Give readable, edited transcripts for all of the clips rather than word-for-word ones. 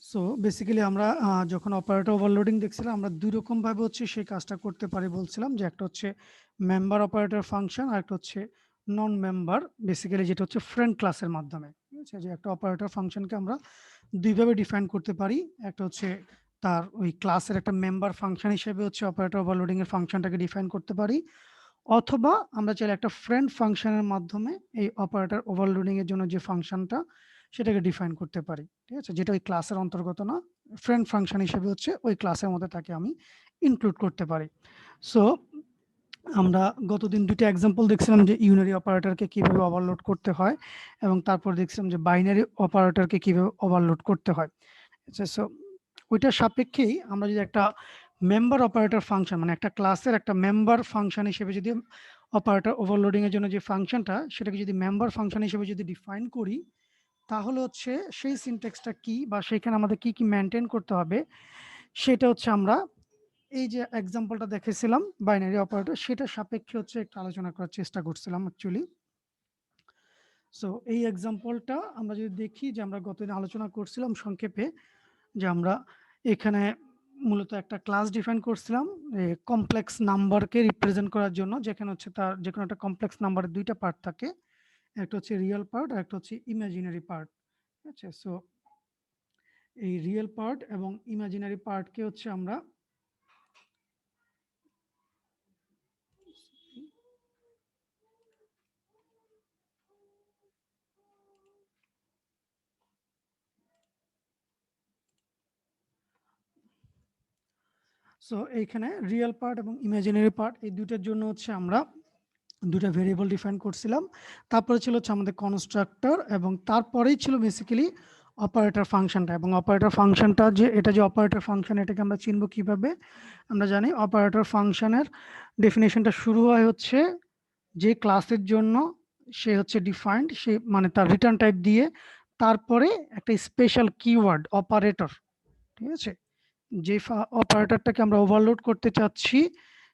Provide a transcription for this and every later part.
So basically আমরা যখন operator overloading দেখছিলাম আমরা দুই রকম ভাবে হচ্ছে সেই কাজটা করতে পারি বলছিলাম, যে একটা হচ্ছে মেম্বার অপারেটর ফাংশন আর একটা হচ্ছে নন মেম্বার, বেসিক্যালি যেটা হচ্ছে ফ্রেন্ড ক্লাসের মাধ্যমে। ঠিক আছে, যে একটা অপারেটর ফাংশনকে আমরা দুইভাবে ডিফাইন করতে পারি। একটা হচ্ছে তার ওই ক্লাসের একটা মেম্বার ফাংশন হিসেবে হচ্ছে অপারেটর ওভারলোডিং এর ফাংশনটাকে ডিফাইন করতে পারি, অথবা আমরা চাইলে একটা ফ্রেন্ড ফাংশনের মাধ্যমে এই অপারেটর ওভারলোডিং এর জন্য যে ফাংশনটা সেটাকে ডিফাইন করতে পারি। ঠিক আছে, যেটা ওই ক্লাসের অন্তর্গত না, ফ্রেন্ড ফাংশন হিসেবে হচ্ছে ওই ক্লাসের মধ্যে তাকে আমি ইনক্লুড করতে পারি। সো আমরা গতদিন দুইটা এক্সাম্পল দেখছিলাম যে ইউনারি অপারেটরকে কিভাবে ওভারলোড করতে হয়, এবং তারপর দেখছিলাম যে বাইনারি অপারেটরকে কিভাবে ওভারলোড করতে হয়। আচ্ছা, সো ওইটার সাপেক্ষেই আমরা যদি একটা মেম্বার অপারেটর ফাংশন, মানে একটা ক্লাসের একটা মেম্বার ফাংশন হিসেবে যদি অপারেটর ওভারলোডিং এর জন্য যে ফাংশনটা, সেটাকে যদি মেম্বার ফাংশন হিসেবে যদি ডিফাইন করি, তাহলে হচ্ছে সেই সিনট্যাক্সটা কি বা সেখানে আমাদের কি কি মেনটেন করতে হবে, সেটা হচ্ছে আমরা এই যে এক্সাম্পলটা দেখেছিলাম বাইনারি অপারেটর, সেটা সাপেক্ষে হচ্ছে একটু আলোচনা করার চেষ্টা করছিলাম অ্যাকচুয়ালি। সো এই এক্সাম্পলটা আমরা যদি দেখি, যে আমরা গতদিন আলোচনা করছিলাম সংক্ষেপে, যে আমরা এখানে মূলত একটা ক্লাস ডিফাইন করছিলাম কমপ্লেক্স নাম্বারকে রিপ্রেজেন্ট করার জন্য, যেখানে হচ্ছে তার যে কোনো একটা কমপ্লেক্স নাম্বারের দুইটা পার্ট থাকে, একটা হচ্ছে রিয়েল পার্ট আর একটা হচ্ছে ইমাজিনারি পার্ট। আচ্ছা, সো এই রিয়েল পার্ট এবং ইমাজিনারি পার্টকে হচ্ছে আমরা সো এইখানে রিয়েল পার্ট এবং ইমাজিনারি পার্ট এই দুইটার জন্য হচ্ছে আমরা দুটা ভেরিয়েবল ডিফাইন করছিলাম। তারপরে ছিল হচ্ছে আমাদের কনস্ট্রাক্টর, এবং তারপরেই ছিল বেসিক্যালি অপারেটর ফাংশনটা। এবং অপারেটর ফাংশনটা যে এটা যে অপারেটর ফাংশন, এটাকে আমরা চিনব কিভাবে? আমরা জানি অপারেটর ফাংশনের ডেফিনেশনটা শুরু হয় হচ্ছে যে ক্লাসের জন্য সে হচ্ছে ডিফাইন্ড, সে মানে তার রিটার্ন টাইপ দিয়ে, তারপরে একটা স্পেশাল কিওয়ার্ড অপারেটর। ঠিক আছে, যে অপারেটরটাকে আমরা ওভারলোড করতে চাচ্ছি,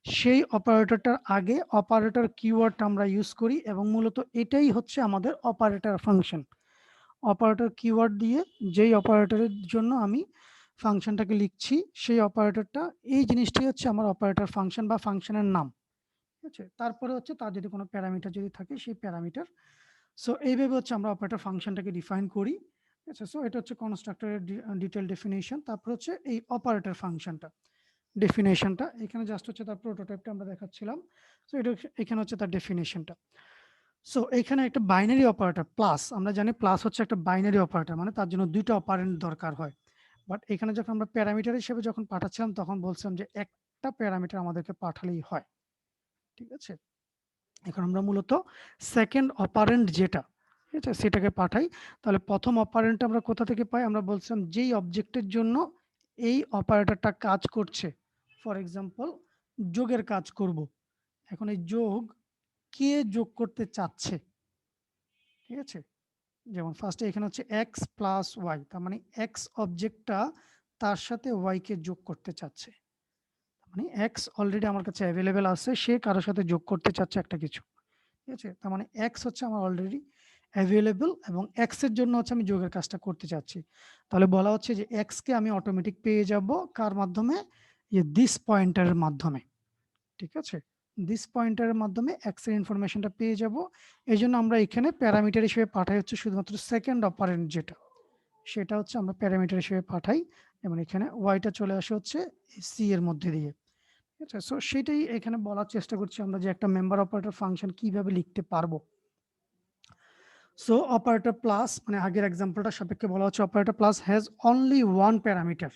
সেই অপারেটরটার আগে অপারেটর কিওয়ার্ডটা আমরা ইউজ করি, এবং মূলত এটাই হচ্ছে আমাদের অপারেটর ফাংশন। অপারেটর কিওয়ার্ড দিয়ে যেই অপারেটরের জন্য আমি ফাংশনটাকে লিখছি, সেই অপারেটরটা, এই জিনিসটাই হচ্ছে আমার অপারেটর ফাংশন বা ফাংশনের নাম। ঠিক আছে, তারপরে হচ্ছে তার যদি কোনো প্যারামিটার যদি থাকে, সেই প্যারামিটার। সো এইভাবে হচ্ছে আমরা অপারেটর ফাংশনটাকে ডিফাইন করি। আচ্ছা, সো এটা হচ্ছে কনস্ট্রাক্টরের ডিটেল ডেফিনেশন। তারপর হচ্ছে এই অপারেটর ফাংশনটা ডেফিনেশনটা, এখানে জাস্ট হচ্ছে তার প্রোটোটাইপটা আমরা দেখাচ্ছিলাম। সো এটা এখানে হচ্ছে তার ডেফিনেশনটা। সো এখানে একটা বাইনারি অপারেটর প্লাস, আমরা জানি প্লাস হচ্ছে একটা বাইনারি অপারেটর, মানে তার জন্য দুইটা অপারেন্ট দরকার হয়। বাট এখানে যখন আমরা প্যারামিটার হিসেবে যখন পাঠাচ্ছিলাম, তখন বলছিলাম যে একটা প্যারামিটার আমাদেরকে পাঠালেই হয়। ঠিক আছে, এখন আমরা মূলত সেকেন্ড অপারেন্ট যেটা, ঠিক আছে, সেটাকে পাঠাই। তাহলে প্রথম অপারেন্ট আমরা কোথা থেকে পাই? আমরা বলছিলাম যেই অবজেক্টের জন্য এই অপারেটরটা কাজ করছে। ফর এক্সাম্পল, যোগের কাজ করব। এখন এই যোগ কে যোগ করতে চাচ্ছে? ঠিক আছে, যেমন ফার্স্টে এখানে হচ্ছে এক্স প্লাস ওয়াই, তার মানে এক্স অবজেক্টটা তার সাথে ওয়াই কে যোগ করতে চাচ্ছে। মানে এক্স অলরেডি আমার কাছে অ্যাভেলেবেল আছে, সে কারোর সাথে যোগ করতে চাচ্ছে একটা কিছু। ঠিক আছে, তার মানে এক্স হচ্ছে আমার অলরেডি অ্যাভেলেবল, এবং এক্স এর জন্য হচ্ছে আমি যোগের কাজটা করতে চাচ্ছি। তাহলে বলা হচ্ছে যে এক্স কে আমি অটোমেটিক পেয়ে যাব কার মাধ্যমে? যে দিস পয়েন্টারের মাধ্যমে। ঠিক আছে, দিস পয়েন্টারের মাধ্যমে এক্স এর ইনফরমেশনটা পেয়ে যাব। এই জন্য আমরা এখানে প্যারামিটার হিসেবে পাঠাই হচ্ছে শুধুমাত্র সেকেন্ড অপারেন্ট যেটা, সেটা হচ্ছে আমরা প্যারামিটার হিসেবে পাঠাই। যেমন এখানে ওয়াইটা চলে আসে হচ্ছে সি এর মধ্যে দিয়ে। ঠিক আছে, সো সেটাই এখানে বলার চেষ্টা করছি আমরা, যে একটা মেম্বার অপারেটর ফাংশন কিভাবে লিখতে পারবো। সো অপারেটর প্লাস, মানে আগের এক্সাম্পলটা সাপেক্ষে বলা হচ্ছে operator plus has only one parameter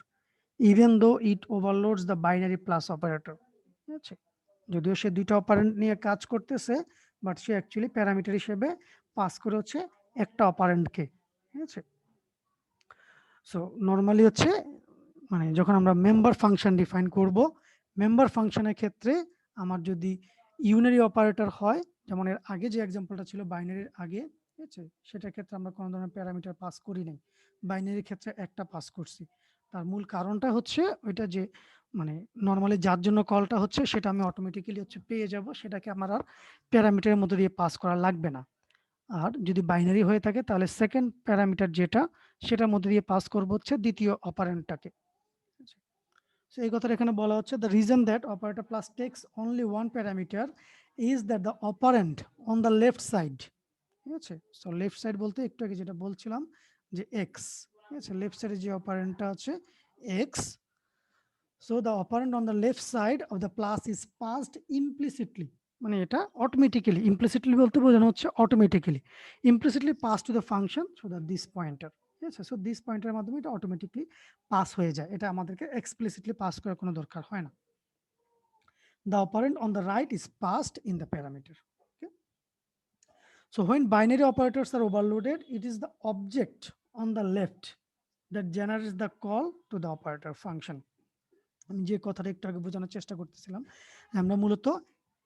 even though it overloads the binary plus operator. ঠিক আছে, যদিও সে দুইটা অপারেন্ট নিয়ে কাজ করতেছে, বাট সে অ্যাকচুয়ালি প্যারামিটার হিসেবে পাস করে হচ্ছে একটা অপারেন্টকে। ঠিক আছে, সো নর্মালি হচ্ছে মানে যখন আমরা মেম্বার ফাংশন ডিফাইন করব, মেম্বার ফাংশনের ক্ষেত্রে আমার যদি ইউনারি অপারেটর হয়, যেমন এর আগে যে এক্সাম্পলটা ছিল বাইনারির আগে, ঠিক আছে, সেটার ক্ষেত্রে আমরা কোনো ধরনের প্যারামিটার পাস করি নাই, বাইনারির ক্ষেত্রে একটা পাস করছি। তার মূল কারণটা হচ্ছে ওইটা যে মানে নর্মালি যার জন্য কলটা হচ্ছে সেটা আমি অটোমেটিক্যালি হচ্ছে পেয়ে যাব, সেটাকে আমার আর প্যারামিটারের মধ্যে দিয়ে পাস করা লাগবে না। আর যদি বাইনারি হয়ে থাকে তাহলে সেকেন্ড প্যারামিটার যেটা সেটার মধ্যে দিয়ে পাস করব হচ্ছে দ্বিতীয় অপারেন্টটাকে। সো এই কথাটা এখানে বলা হচ্ছে the reason that operator plus takes only one parameter is that the operand on the left side, ঠিক আছে। সো লেফট সাইড বলতে একটু আগে যেটা বলছিলাম যে এক্স, ঠিক আছে, লেফট সাইডে যে অপারেন্টটা আছে x. So the operand on the left side of the plus is passed implicitly, মানে এটা অটোমেটিক্যালি, ইমপ্লিসিটলি বলতে বোঝানো হচ্ছে automatically, implicitly pass to the function so that this pointer, ঠিক আছে। সো দিস পয়েন্টারের মাধ্যমে এটা অটোমেটিকলি পাস হয়ে যায়, এটা আমাদেরকে এক্সপ্লিসিটলি পাস করার কোনো দরকার হয় না। The operand on the right is passed in the parameter. Okay. So when binary operators are overloaded, it is the object on the left that generates the call to the operator function. আমি যে কথাটা একটু আগে বোঝানোর চেষ্টা করতেছিলাম, আমরা মূলত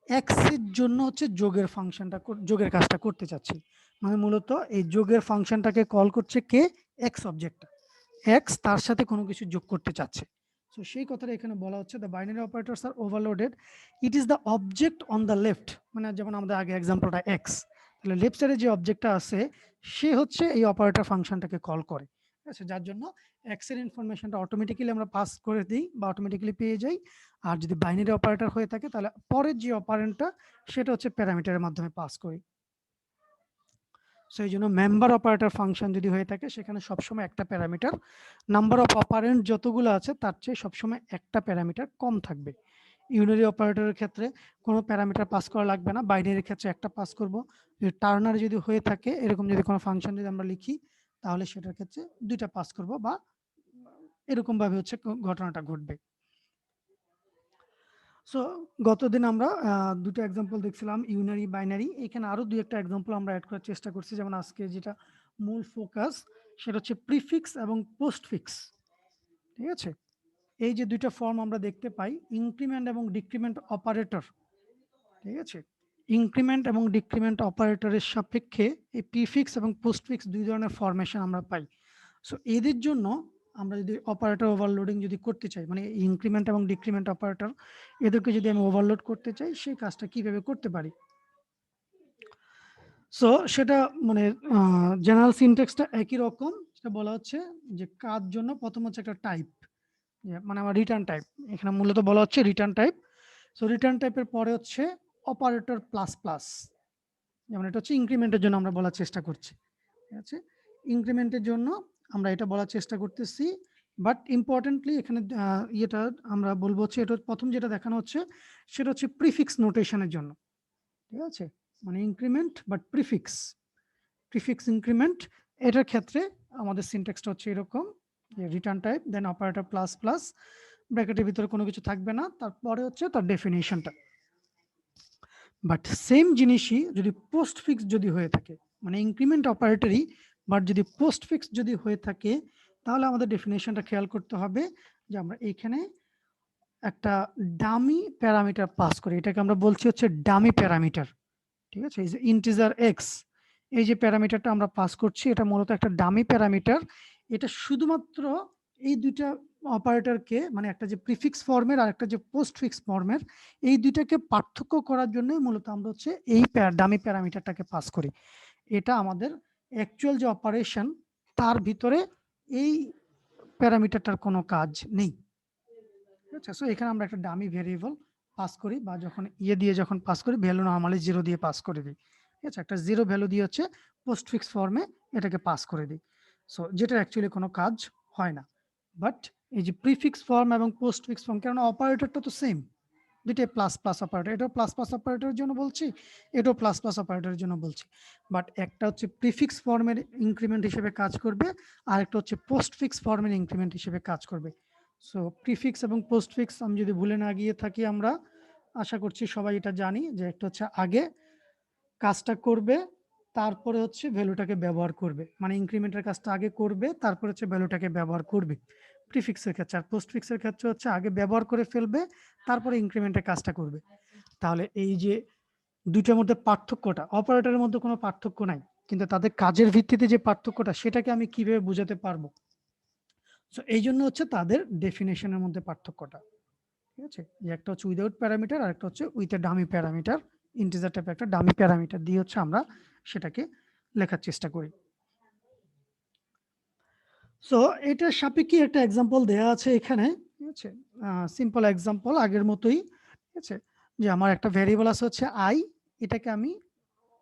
এক্স এর জন্য হচ্ছে যোগের ফাংশনটা, যোগের কাজটা করতে চাচ্ছি, মানে মূলত এই যোগের ফাংশনটাকে কল করছে কে, এক্স অবজেক্টটা, এক্স তার সাথে কোনো কিছু যোগ করতে চাচ্ছে। সো সেই কথাটা এখানে বলা হচ্ছে the binary operators are overloaded, it is the object on the left, মানে যেমন আমাদের আগে এক্সাম্পলটা এক্স, তাহলে লেফট সাইডে যে অবজেক্টটা আছে সে হচ্ছে এই অপারেটর ফাংশনটাকে কল করে, ঠিক আছে, যার জন্য এক্স এর ইনফরমেশনটা অটোমেটিক্যালি আমরা পাস করে দিই বা অটোমেটিক্যালি পেয়ে যাই। আর যদি বাইনারি অপারেটর হয়ে থাকে তাহলে পরের যে অপারেন্টটা সেটা হচ্ছে প্যারামিটারের মাধ্যমে পাস করি। সেই জন্য মেম্বার অপারেটর ফাংশন যদি হয়ে থাকে সেখানে সবসময় একটা প্যারামিটার, নাম্বার অফ অপারেন্ট যতগুলো আছে তার চেয়ে সবসময় একটা প্যারামিটার কম থাকবে। ইউনারি অপারেটরের ক্ষেত্রে কোনো প্যারামিটার পাস করা লাগবে না, বাইনারির ক্ষেত্রে একটা পাস করব। টার্নার যদি হয়ে থাকে এরকম যদি কোনো ফাংশন যদি আমরা লিখি তাহলে সেটার ক্ষেত্রে দুইটা পাস করব বা এরকম ভাবে হচ্ছে ঘটনাটা ঘটবে। সো গতদিন আমরা দুটো এক্সাম্পল দেখছিলাম ইউনারি বাইনারি, এখানে আরো দুই একটা এক্সাম্পল আমরা অ্যাড করার চেষ্টা করছি। যেমন আজকে যেটা মূল ফোকাস সেটা হচ্ছে প্রিফিক্স এবং পোস্টফিক্স, ঠিক আছে। এই যে দুইটা ফর্ম আমরা দেখতে পাই, ইনক্রিমেন্ট এবং ডিক্রিমেন্ট অপারেটর, ঠিক আছে। ইনক্রিমেন্ট এবং ডিক্রিমেন্ট অপারেটরের সাপেক্ষে এই প্রিফিক্স এবং পোস্টফিক্স দুই ধরনের ফরমেশন আমরা পাই। সো এদের জন্য আমরা যদি অপারেটর ওভারলোডিং যদি করতে চাই, মানে ইনক্রিমেন্ট এবং ডিক্রিমেন্ট অপারেটর এদেরকে যদি আমি ওভারলোড করতে চাই সেই কাজটা কিভাবে করতে পারি। সো সেটা মানে জেনারেল সিনট্যাক্সটা একই রকম, সেটা বলা হচ্ছে যে কাজ জন্য প্রথম হচ্ছে একটা টাইপ, মানে আমার রিটার্ন টাইপ, এখানে মূলত বলা হচ্ছে রিটার্ন টাইপ। সো রিটার্ন টাইপের পরে হচ্ছে অপারেটর প্লাস প্লাস, যেমন এটা হচ্ছে ইনক্রিমেন্টের জন্য আমরা বলার চেষ্টা করছি, ঠিক আছে। ইনক্রিমেন্টের জন্য আমরা এটা বলার চেষ্টা করতেছি, বাট ইম্পর্টেন্টলি এখানে ইয়েটা আমরা বলবো হচ্ছে এটা প্রথম যেটা দেখানো হচ্ছে সেটা হচ্ছে প্রিফিক্স নোটেশনের জন্য, ঠিক আছে, মানে increment but prefix, prefix increment এটার ক্ষেত্রে আমাদের সিনট্যাক্সটা হচ্ছে এরকম যে return type then operator plus plus, ব্র্যাকেটের ভিতরে কোনো কিছু থাকবে না, তারপরে হচ্ছে তার ডেফিনেশনটা। বাট সেম জিনিসই যদি পোস্ট ফিক্স যদি হয়ে থাকে, মানে ইনক্রিমেন্ট অপারেটরই বাট যদি পোস্ট ফিক্স যদি হয়ে থাকে তাহলে আমাদের ডেফিনেশনটা খেয়াল করতে হবে যে আমরা এইখানে একটা ডামি প্যারামিটার পাস করি, এটাকে আমরা বলছি হচ্ছে ডামি প্যারামিটার, ঠিক আছে। এই যে ইন্টিজার এক্স, এই যে প্যারামিটারটা আমরা পাস করছি এটা মূলত একটা ডামি প্যারামিটার, এটা শুধুমাত্র এই দুইটা অপারেটরকে, মানে একটা যে প্রিফিক্স ফর্মের আর একটা যে পোস্ট ফিক্স ফর্মের, এই দুইটাকে পার্থক্য করার জন্যই মূলত আমরা হচ্ছে এই ডামি প্যারামিটারটাকে পাস করি। এটা আমাদের অ্যাকচুয়াল যে অপারেশন তার ভিতরে এই প্যারামিটারটার কোনো কাজ নেই, ঠিক আছে। সো এখানে আমরা একটা ডামি ভেরিয়েবল পাস করি বা যখন ইয়ে দিয়ে যখন পাস করি ভ্যালু নরমালি 0 দিয়ে পাস করে দিই, ঠিক আছে, একটা 0 ভ্যালু দিয়ে হচ্ছে পোস্ট ফিক্স ফর্মে এটাকে পাস করে দিই। সো যেটা অ্যাকচুয়ালি কোনো কাজ হয় না। বাট এই যে প্রিফিক্স ফর্ম এবং পোস্ট ফিক্স ফর্ম, কেননা অপারেটরটা তো সেম, দুইটাই প্লাস প্লাস অপারেটর, এটাও প্লাস প্লাস অপারেটরের জন্য বলছি, এটাও প্লাস প্লাস অপারেটরের জন্য বলছি, বাট একটা হচ্ছে প্রিফিক্স ফর্মের ইনক্রিমেন্ট হিসেবে কাজ করবে আর একটা হচ্ছে পোস্ট ফিক্স ফর্মের ইনক্রিমেন্ট হিসেবে কাজ করবে। সো প্রিফিক্স এবং পোস্টফিক্স আমি যদি ভুলে না গিয়ে থাকি, আমরা আশা করছি সবাই এটা জানি যে একটা হচ্ছে আগে কাজটা করবে তারপরে হচ্ছে ভ্যালুটাকে ব্যবহার করবে, মানে ইনক্রিমেন্টের কাজটা আগে করবে তারপরে হচ্ছে ভ্যালুটাকে ব্যবহার করবে প্রিফিক্সের ক্ষেত্রে। আর পোস্টফিক্সের ক্ষেত্রে হচ্ছে আগে ব্যবহার করে ফেলবে তারপরে ইনক্রিমেন্টের কাজটা করবে। তাহলে এই যে দুইটার মধ্যে পার্থক্যটা, অপারেটরের মধ্যে কোনো পার্থক্য নাই, কিন্তু তাদের কাজের ভিত্তিতে যে পার্থক্যটা সেটাকে আমি কিভাবে বোঝাতে পারবো। সো এই জন্য হচ্ছে তাদের ডেফিনেশনের মধ্যে পার্থক্যটা, ঠিক আছে, যে একটা হচ্ছে উইদাউট প্যারামিটার আর একটা হচ্ছে with a dummy parameter, integer টাইপের একটা ডামি প্যারামিটার দিয়ে হচ্ছে আমরা সেটাকে লেখার চেষ্টা করি। সো এটার সাপেক্ষে একটা এক্সাম্পল দেয়া আছে এখানে, ঠিক আছে? সিম্পল এক্সাম্পল আগের মতোই, ঠিক আছে? যে আমার একটা ভেরিয়েবল আছে হচ্ছে i, এটাকে আমি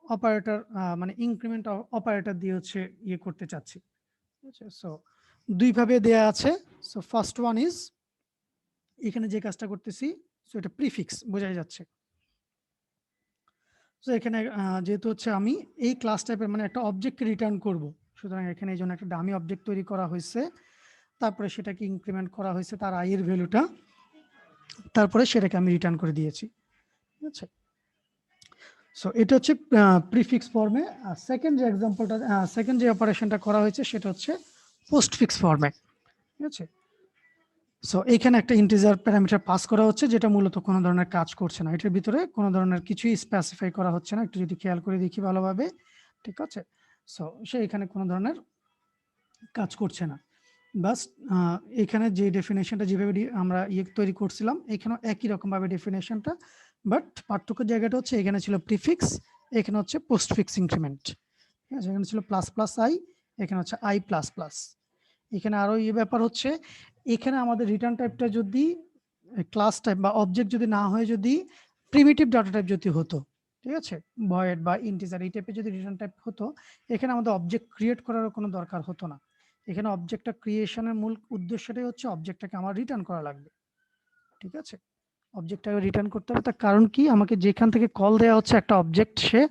অপারেটর মানে ইনক্রিমেন্ট অপারেটর দিয়ে হচ্ছে ইয়ে করতে চাচ্ছি, ঠিক আছে? সো ২ ভাবে দেয়া আছে। সো ফার্স্ট ওয়ান ইজ এখানে যে কাজটা করতেছি, সো এটা প্রিফিক্স বোঝাই যাচ্ছে। সো এখানে যেহেতু হচ্ছে আমি এই ক্লাস টাইপের মানে একটা অবজেক্টকে রিটার্ন করব, সুতরাং এখানে এই জন্য একটা ডামি অবজেক্ট তৈরি করা হয়েছে। তারপরে সেটাকে ইনক্রিমেন্ট করা হয়েছে তার i এর ভ্যালুটা, তারপরে সেটাকে আমি রিটার্ন করে দিয়েছি, ঠিক আছে? সো এটা হচ্ছে প্রিফিক্স ফর্মে। আর সেকেন্ড যে এক্সাম্পলটা, সেকেন্ড যে অপারেশনটা করা হয়েছে সেটা হচ্ছে পোস্টফিক্স ফর্মে, ঠিক আছে? সো এইখানে একটা ইন্টিজার প্যারামিটার পাস করা হচ্ছে যেটা মূলত কোনো ধরনের কাজ করছে না, এটার ভিতরে কোনো ধরনের কিছুই স্পেসিফাই করা হচ্ছে না, একটু যদি খেয়াল করে দেখি ভালোভাবে, ঠিক আছে? সো সে এখানে কোনো ধরনের কাজ করছে না। বাস এখানে যে ডেফিনেশনটা যেভাবে আমরা ইয়ে তৈরি করছিলাম এখানেও একই রকমভাবে ডেফিনেশনটা, বাট পার্থক্য জায়গাটা হচ্ছে এখানে ছিল প্রিফিক্স, এখানে হচ্ছে পোস্টফিক্স ইনক্রিমেন্ট, ঠিক আছে? এখানে ছিল প্লাস প্লাস আই, এখানে হচ্ছে আই প্লাস প্লাস। এখানে আরো ইয়ে ব্যাপার হচ্ছে এখানে আমাদের রিটার্ন টাইপটা যদি ক্লাস টাইপ বা অবজেক্ট যদি না হয়, যদি প্রিমিটিভ ডাটা টাইপ যদি হতো, ঠিক আছে, ভয়েড বা ইন্টিজার এই টাইপের যদি রিটার্ন টাইপ হতো, এখানে আমাদের অবজেক্ট ক্রিয়েট করার কোনো দরকার হতো না। এখানে অবজেক্টটা ক্রিয়েশনের মূল উদ্দেশ্যটাই হচ্ছে অবজেক্টটাকে আমার রিটার্ন করা লাগবে, ঠিক আছে? অবজেক্টটাকে রিটার্ন করতে হবে, তার কারণ কি, আমাকে যেখান থেকে কল দেওয়া হচ্ছে একটা অবজেক্ট সে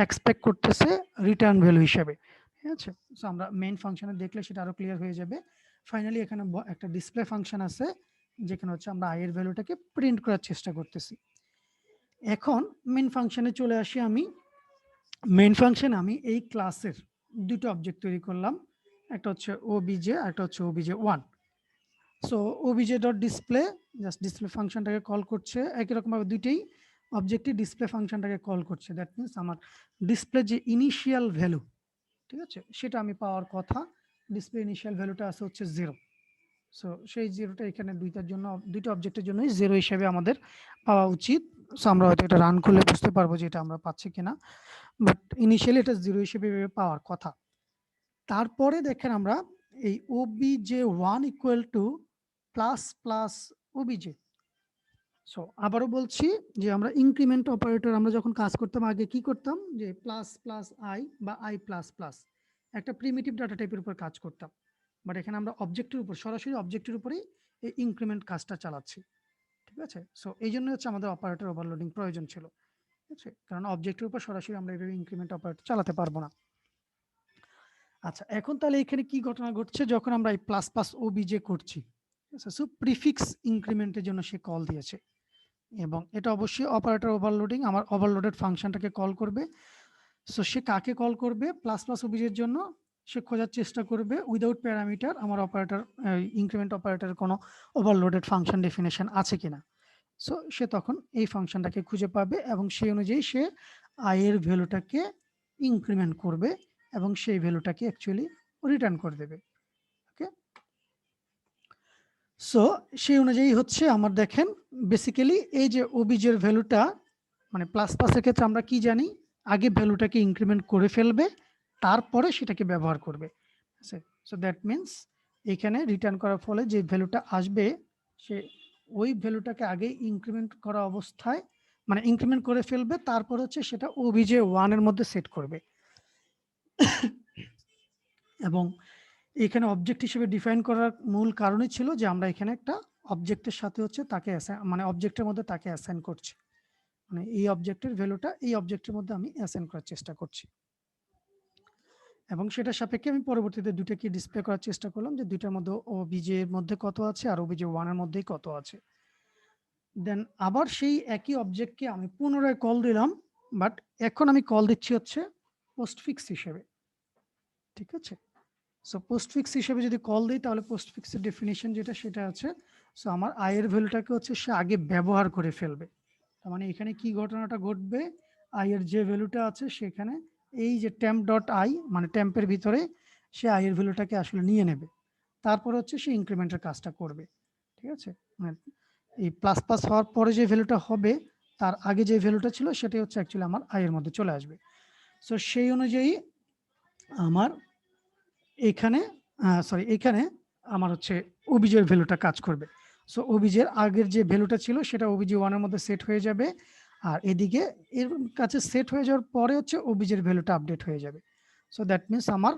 এক্সপেক্ট করতেছে রিটার্ন ভ্যালু হিসেবে, ঠিক আছে? সো আমরা মেইন ফাংশনে দেখলে সেটা আরো ক্লিয়ার হয়ে যাবে। ফাইনালি এখানে একটা ডিসপ্লে ফাংশন আছে যেখানে হচ্ছে আমরা i এর ভ্যালুটাকে প্রিন্ট করার চেষ্টা করতেছি। এখন মেইন ফাংশনে চলে আসি আমি। মেইন ফাংশন আমি এই ক্লাসের দুটো অবজেক্ট তৈরি করলাম, একটা হচ্ছে obj আর একটা হচ্ছে obj1। So obj.display just display ফাংশনটাকে কল করছে, একই রকমভাবে দুইটাই অবজেক্টই ডিসপ্লে ফাংশনটাকে কল করছে। দ্যাট মিনস আমার ডিসপ্লে যে ইনিশিয়াল ভ্যালু, ঠিক আছে, সেটা আমি পাওয়ার কথা। ডিসপ্লে ইনিশিয়াল ভ্যালুটা আছে হচ্ছে 0। সো সেই 0টা এখানে দুইটা অবজেক্টের জন্যই 0 হিসেবে আমাদের পাওয়া উচিত। সো আমরা হয়তো এটা রান করলে বুঝতে পারবো যে এটা আমরা পাচ্ছি কিনা, বাট ইনিশিয়ালি এটা 0 হিসেবে পাওয়ার কথা। তারপরে দেখেন আমরা এই obj1 equal to plus plus obj। So আবারও বলছি যে আমরা ইনক্রিমেন্ট অপারেটর আমরা যখন কাজ করতাম আগে কি করতাম, যে প্লাস প্লাস আই বা আই প্লাস প্লাস একটা প্রিমিটিভ ডাটা টাইপের উপর কাজ করতাম, বাট এখানে আমরা অবজেক্টের উপর সরাসরি অবজেক্টের উপরেই এই ইনক্রিমেন্ট কাজটা চালাচ্ছি, ঠিক আছে? সো এই জন্য হচ্ছে আমাদের অপারেটর ওভারলোডিং প্রয়োজন ছিল, ঠিক আছে? কারণ অবজেক্টের উপর সরাসরি আমরা এইভাবে ইনক্রিমেন্ট অপারেটর চালাতে পারবো না। আচ্ছা, এখন তাহলে এখানে কি ঘটনা ঘটছে যখন আমরা এই প্লাস প্লাস ওবিজে করছি, ঠিক আছে? সো প্রিফিক্স ইনক্রিমেন্টের জন্য সে কল দিয়েছে এবং এটা অবশ্যই অপারেটর ওভারলোডিং আমার ওভারলোডেড ফাংশনটাকে কল করবে। সো সে কাকে কল করবে, প্লাস প্লাস ওবিজের জন্য সে খোঁজার চেষ্টা করবে উইদাউট প্যারামিটার আমার অপারেটর ইনক্রিমেন্ট অপারেটরের কোনো ওভারলোডেড ফাংশন ডেফিনেশন আছে কিনা। সো সে তখন এই ফাংশনটাকে খুঁজে পাবে এবং সেই অনুযায়ী সে আই এর ভ্যালুটাকে ইনক্রিমেন্ট করবে এবং সেই ভ্যালুটাকে অ্যাকচুয়ালি রিটার্ন করে দেবে। ওকে, সো সেই অনুযায়ী হচ্ছে আমার দেখেন বেসিক্যালি এই যে ওবিজের ভ্যালুটা মানে প্লাস প্লাসের ক্ষেত্রে আমরা কি জানি, আগে ভ্যালুটাকে ইনক্রিমেন্ট করে ফেলবে তারপরে সেটাকে ব্যবহার করবে। সো দ্যাট মিনস এখানে রিটার্ন করার ফলে যে ভ্যালুটা আসবে সে ওই ভ্যালুটাকে আগে ইনক্রিমেন্ট করা অবস্থায় মানে ইনক্রিমেন্ট করে ফেলবে, তারপর হচ্ছে সেটা obj1 এর মধ্যে সেট করবে এবং এখানে অবজেক্ট হিসেবে ডিফাইন করার মূল কারণই ছিল যে আমরা এখানে একটা অবজেক্টের সাথে হচ্ছে তাকে মানে অবজেক্টের মধ্যে তাকে অ্যাসাইন করছি, মানে এই অবজেক্টের ভ্যালুটা এই অবজেক্টের মধ্যে আমি অ্যাসাইন করার চেষ্টা করছি এবং সেটা সাপেক্ষে আমি পরবর্তীতে দুটাকে ডিসপ্লে করার চেষ্টা করলাম যে দুইটার মধ্যে obj এর মধ্যে কত আছে আর obj1 এর মধ্যেই কত আছে। দেন আবার সেই একই অবজেক্টকে আমি পুনরায় কল দিলাম, বাট এখন আমি কল দিচ্ছি হচ্ছে পোস্টফিক্স হিসেবে, ঠিক আছে? সো পোস্টফিক্স হিসেবে যদি কল দিই তাহলে পোস্টফিক্সের ডেফিনিশন যেটা সেটা আছে, সো আমার আই এর ভ্যালুটাকে হচ্ছে সে আগে ব্যবহার করে ফেলবে। তার মানে এখানে কি ঘটনাটা ঘটবে, আই এর যে ভ্যালুটা আছে সেখানে এই যে টেম্প ডট আই মানে টেম্পের ভিতরে সে আই এর ভ্যালুটাকে আসলে নিয়ে নেবে, তারপর হচ্ছে সে ইনক্রিমেন্টের কাজটা করবে, ঠিক আছে? মানে এই প্লাস প্লাস হওয়ার পরে যে ভ্যালুটা হবে তার আগে যে ভ্যালুটা ছিল সেটাই হচ্ছে অ্যাকচুয়ালি আমার আই এর মধ্যে চলে আসবে। সো সেই অনুযায়ী আমার এখানে এখানে আমার হচ্ছে ওবিজের ভ্যালুটা কাজ করবে। সো ওবিজের আগের যে ভ্যালুটা ছিল সেটা ওবিজি 1 এর মধ্যে সেট হয়ে যাবে, আর এদিকে এর কাছে সেট হয়ে যাওয়ার পরে হচ্ছে ওবিজের ভ্যালুটা আপডেট হয়ে যাবে। সো দ্যাট মিনস আমার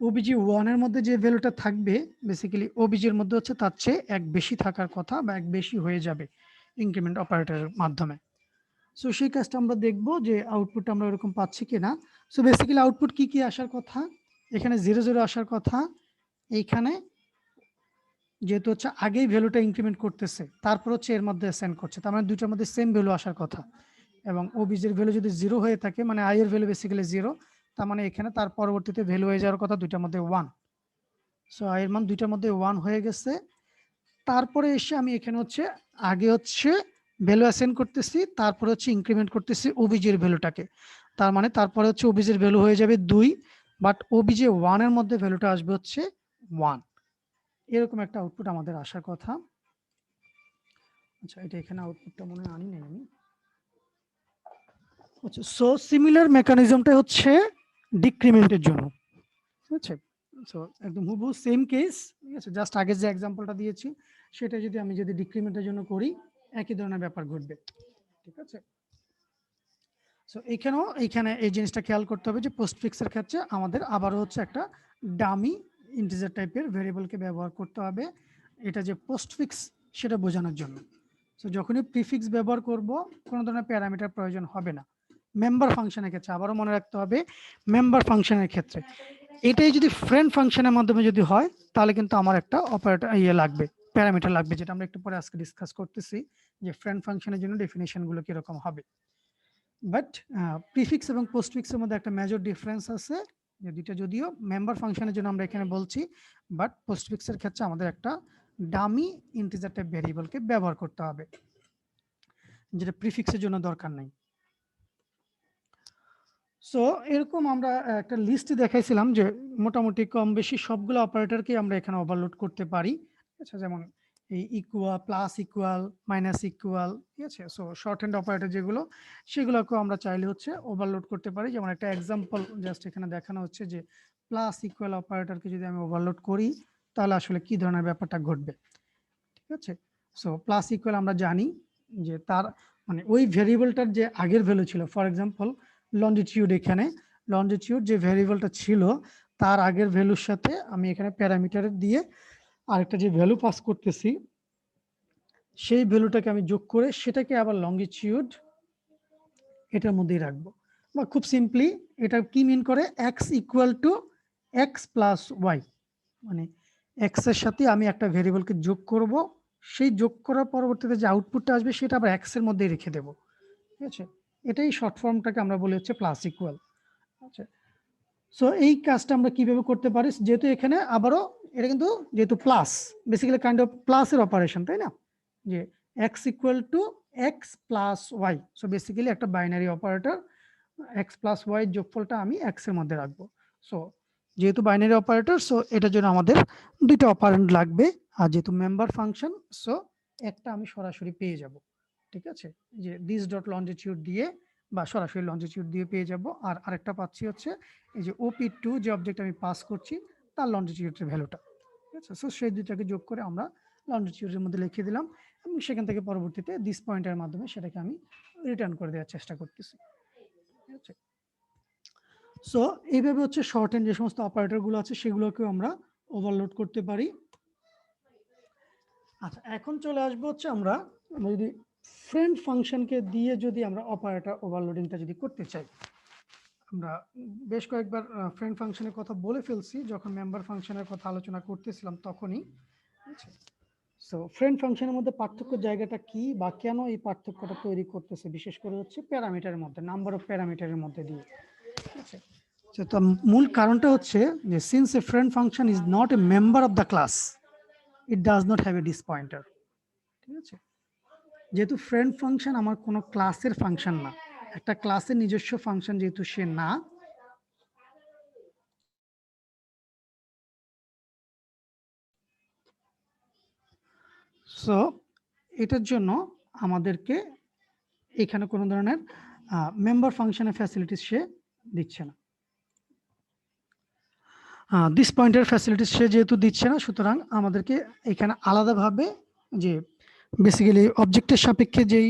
ওবিজি 1 এর মধ্যে যে ভ্যালুটা থাকবে বেসিক্যালি ওবিজির মধ্যে হচ্ছে তার চেয়ে এক বেশি থাকার কথা বা এক বেশি হয়ে যাবে ইনক্রিমেন্ট অপারেটরের মাধ্যমে। সো সেই কাজটা আমরা দেখব যে আউটপুট আমরা এরকম পাচ্ছি কিনা। সো বেসিক্যালি আউটপুট কি কি আসার কথা, এখানে 0 0 আসার কথা, এইখানে যেহেতু হচ্ছে আগেই ভ্যালুটা ইনক্রিমেন্ট করতেছে তারপর হচ্ছে এর মধ্যে সেন্ড করছে, তার মানে দুইটার মধ্যে সেম ভ্যালু আসার কথা। এবং ওবিজের ভ্যালু যদি 0 হয়ে থাকে মানে আই এর ভ্যালু বেসিক্যালি 0, তার মানে এখানে তার পরবর্তীতে ভ্যালু হয়ে যাওয়ার কথা দুইটার মধ্যে 1। সো আই এর মান দুইটার মধ্যে 1 হয়ে গেছে। তারপরে এসে আমি এখানে হচ্ছে আগে হচ্ছে ভ্যালু অ্যাসাইন করতেছি, তারপরে হচ্ছে ইনক্রিমেন্ট করতেছি ওবিজের ভ্যালুটাকে, তার মানে তারপরে হচ্ছে ওবিজের ভ্যালু হয়ে যাবে 2, বাট ওবিজে 1 এর মধ্যে ভ্যালুটা আসবে হচ্ছে 1। এরকম একটা আউটপুট আমাদের আসার কথা। আচ্ছা, এটা এখানে আউটপুটটা মনে হয় আনি নাই আমি। আচ্ছা, সো সিমিলার মেকানিজমটা হচ্ছে ডিক্রিমেন্টের জন্য, ঠিক আছে। সো একদম হুবহু সেম কেস, ঠিক আছে, জাস্ট আগের যে এক্সাম্পলটা দিয়েছি সেটা যদি আমি ডিক্রিমেন্টের জন্য করি একই ধরনের ব্যাপার ঘটবে, ঠিক আছে। সো এইখানে এই জিনিসটা খেয়াল করতে হবে যে পোস্টফিক্সের ক্ষেত্রে আমাদের আবারও হচ্ছে একটা ডামি ইন্টিজার টাইপের ভেরিয়েবলকে ব্যবহার করতে হবে, এটা যে পোস্টফিক্স সেটা বোঝানোর জন্য। সো যখনই প্রিফিক্স ব্যবহার করব কোনো ধরনের প্যারামিটার প্রয়োজন হবে না। মেম্বার ফাংশনের ক্ষেত্রে আবারও মনে রাখতে হবে, মেম্বার ফাংশনের ক্ষেত্রে এটাই যদি ফ্রেন্ড ফাংশনের মাধ্যমে যদি হয় তাহলে কিন্তু আমার একটা অপারেটর লাগবে, প্যারামিটার লাগবে, যেটা আমরা একটু পরে আজকে ডিসকাস করতেছি যে ফ্রেন্ড ফাংশনের জন্য ডেফিনেশন গুলো কিরকম হবে। বাট প্রিফিক্স এবং পোস্টফিক্সের মধ্যে একটা মেজর ডিফারেন্স আছে, যে দুইটা যদিও মেম্বার ফাংশনের জন্য আমরা এখানে বলছি, বাট পোস্টফিক্সের ক্ষেত্রে আমাদের একটা ডামি ইন্টিজার টাইপ ভেরিয়েবলকে ব্যবহার করতে হবে, যেটা প্রিফিক্সের জন্য দরকার নাই। সো এরকম আমরা একটা লিস্ট দেখাইছিলাম যে মোটামুটি কম বেশি সবগুলো অপারেটরকে আমরা এখানে ওভারলোড করতে পারি, আচ্ছা, যেমন এই equal, plus equal, minus equal, ঠিক আছে। সো শর্ট হ্যান্ড অপারেটর যেগুলো সেগুলোকেও আমরা চাইলে হচ্ছে ওভারলোড করতে পারি। যেমন একটা এক্সাম্পল জাস্ট এখানে দেখানো হচ্ছে যে প্লাস ইকুয়াল অপারেটরকে যদি আমি ওভারলোড করি তাহলে আসলে কি ধরনের ব্যাপারটা ঘটবে, ঠিক আছে। সো প্লাস ইকুয়াল আমরা জানি যে তার মানে ওই ভেরিয়েবলটার যে আগের ভ্যালু ছিল, ফর এক্সাম্পল লন্জিটিউড, এখানে লন্জিটিউড যে ভেরিয়েবলটা ছিল তার আগের ভ্যালুর সাথে আমি এখানে প্যারামিটার দিয়ে আরেকটা যে ভ্যালু পাস করতেছি সেই ভ্যালুটাকে আমি যোগ করে সেটাকে আবার লঙ্গিটিউড এটার মধ্যেই রাখবো। বা খুব সিম্পলি এটা কি মিন করে, x equal to x plus y, মানে এক্স এর সাথে আমি একটা ভেরিয়েবলকে যোগ করব, সেই যোগ করার পরবর্তীতে যে আউটপুটটা আসবে সেটা আবার এক্স এর মধ্যেই রেখে দেব, ঠিক আছে। এটাই শর্ট ফর্মটাকে আমরা বলি হচ্ছে প্লাস ইকুয়াল। আচ্ছা, সো এই কাজটা আমরা কিভাবে করতে পারি, যেহেতু এখানে আবারও এটা কিন্তু যেহেতু প্লাস, বেসিক্যালি কাইন্ড অফ প্লাসের অপারেশন, তাই না, যে X equal to x plus Y. So basically একটা binary operator, X plus Y যোগফলটা আমি এক্স এর মধ্যে রাখবো। সো যেহেতু বাইনারি অপারেটর, সো এটার জন্য আমাদের দুইটা অপারেন্ট লাগবে, আর যেহেতু মেম্বার ফাংশন, সো একটা আমি সরাসরি পেয়ে যাব, ঠিক আছে, যে দিস ডট লঞ্জিটিউড দিয়ে বা সরাসরি লঞ্জিটিউড দিয়ে পেয়ে যাব। আর আরেকটা পাচ্ছি হচ্ছে এই যে OP2 যে অবজেক্ট আমি পাস করছি তার লঞ্জিটিউডের ভ্যালুটা, ঠিক আছে। সো সেই দুইটাকে যোগ করে আমরা লঞ্জিটিউডের মধ্যে লিখে দিলাম এবং সেখান থেকে পরবর্তীতে দিস পয়েন্টের মাধ্যমে সেটাকে আমি রিটার্ন করে দেওয়ার চেষ্টা করতেছি, ঠিক আছে। সো এইভাবে হচ্ছে শর্ট হ্যান্ড যে সমস্ত অপারেটরগুলো আছে সেগুলোকেও আমরা ওভারলোড করতে পারি। আচ্ছা, এখন চলে আসবো হচ্ছে আমরা যদি ফ্রেন্ড ফাংশনকে দিয়ে যদি আমরা অপারেটর ওভারলোডিংটা যদি করতে চাই, আমরা বেশ কয়েকবার ফ্রেন্ড ফাংশনের কথা বলে ফেলছি যখন মেম্বার ফাংশনের কথা আলোচনা করতেছিলাম তখনই। সো ফ্রেন্ড ফাংশনের মধ্যে পার্থক্য জায়গাটা কি বা কেন এই পার্থক্যটা তৈরি করতেছে, বিশেষ করে হচ্ছে প্যারামিটারের মধ্যে, নাম্বার অফ প্যারামিটারের মধ্যে দিয়ে, ঠিক আছে। তো মূল কারণটা হচ্ছে যে since a friend function is not a member of the class, it does not have a this pointer, ঠিক আছে। যেহেতু ফ্রেন্ড ফাংশন আমার কোনো ক্লাসের ফাংশন না, একটা ক্লাসের নিজস্ব ফাংশন যেহেতু সে না, সো এটার জন্য আমাদেরকে এখানে কোনো ধরনের মেম্বার ফাংশনের ফ্যাসিলিটিস সে দিচ্ছে না। দিস পয়েন্টের ফ্যাসিলিটিস সে যেহেতু দিচ্ছে না, সুতরাং আমাদেরকে এখানে আলাদাভাবে যে বেসিক্যালি অবজেক্টের সাপেক্ষে যেই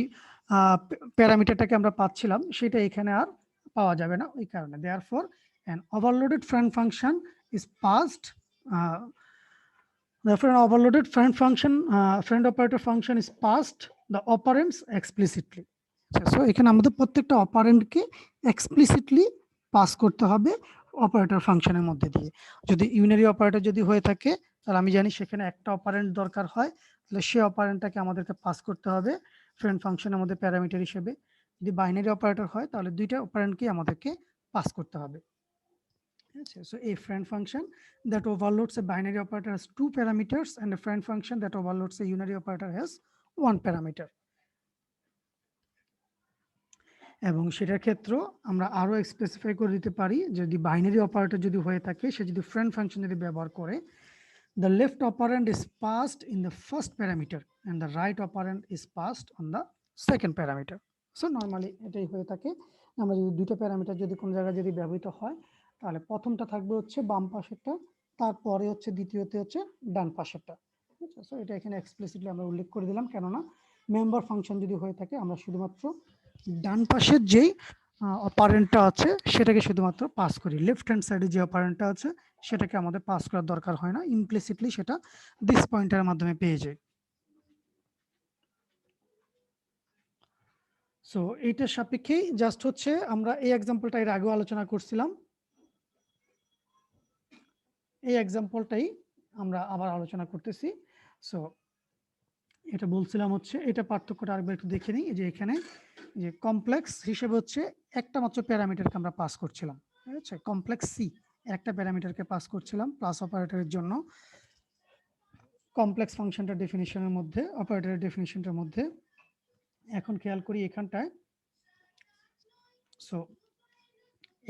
প্যারামিটারটাকে আমরা পাচ্ছিলাম সেটা এখানে আর পাওয়া যাবে না। ওই কারণে therefore an overloaded friend function is passed therefore an overloaded friend operator function is passed the operands explicitly. So এখানে আমাদের প্রত্যেকটা অপারেন্ডকে এক্সপ্লিসিটলি পাস করতে হবে অপারেটর ফাংশনের মধ্যে দিয়ে। যদি ইউনারি অপারেটর যদি হয়ে থাকে তাহলে আমি জানি সেখানে একটা অপারেন্ড দরকার হয়, তাহলে সে অপারেন্ডটাকে আমাদেরকে পাস করতে হবে ফ্রেন্ড ফাংশনের মধ্যে প্যারামিটার হিসেবে। যদি বাইনারি অপারেটর হয় তাহলে দুইটা অপারেন্ডকে আমাদেরকে পাস করতে হবে। So a friend function that overloads a binary operator has 2 parameters and a friend function that overloads a unary operator has 1 parameter. এবং সেটার ক্ষেত্রে আমরা আরো স্পেসিফাই করে দিতে পারি, যদি বাইনারি অপারেটর যদি হয়ে থাকে সে যদি ফ্রেন্ড ফাংশন যদি ব্যবহার করে, the left operand is passed in the first parameter and the right operand is passed on the second parameter. So normally এটাই হয়ে থাকে। আমরা যদি দুইটা প্যারামিটার যদি কোন জায়গায় যদি ব্যবহৃত হয় তাহলে প্রথমটা থাকবে হচ্ছে বাম পাশেরটা, তারপরে হচ্ছে দ্বিতীয়তে হচ্ছে ডান পাশেরটা। সো এটা এখানে এক্সপ্লিসিটলি আমরা উল্লেখ করে দিলাম, কেননা মেম্বার ফাংশন যদি হয়ে থাকে আমরা শুধুমাত্র ডান পাশের যেই অপারেন্টটা আছে সেটাকে শুধুমাত্র পাস করি, লেফট হ্যান্ড সাইডে যে অপারেন্টটা আছে সেটাকে আমাদের পাস করার দরকার হয় না, ইমপ্লিসিটলি সেটা দিস পয়েন্টের মাধ্যমে পেয়ে যায়। সো এইটার সাপেক্ষেই জাস্ট হচ্ছে আমরা এই এক্সাম্পলটা এর আগেও আলোচনা করছিলাম, এই এক্সাম্পলটাই আমরা আবার আলোচনা করতেছি। সো এটা বলছিলাম হচ্ছে এটা পার্থক্যটা আরেকবার একটু দেখে নিই, যে এখানে যে কমপ্লেক্স হিসেবে হচ্ছে একটা মাত্র প্যারামিটারকে আমরা পাস করছিলাম, ঠিক আছে, কমপ্লেক্স সি একটা প্যারামিটারকে পাস করছিলাম প্লাস অপারেটরের জন্য কমপ্লেক্স ফাংশনটার ডেফিনিশনের মধ্যে অপারেটরের ডেফিনিশনটার মধ্যে। এখন খেয়াল করি এখানটায়, সো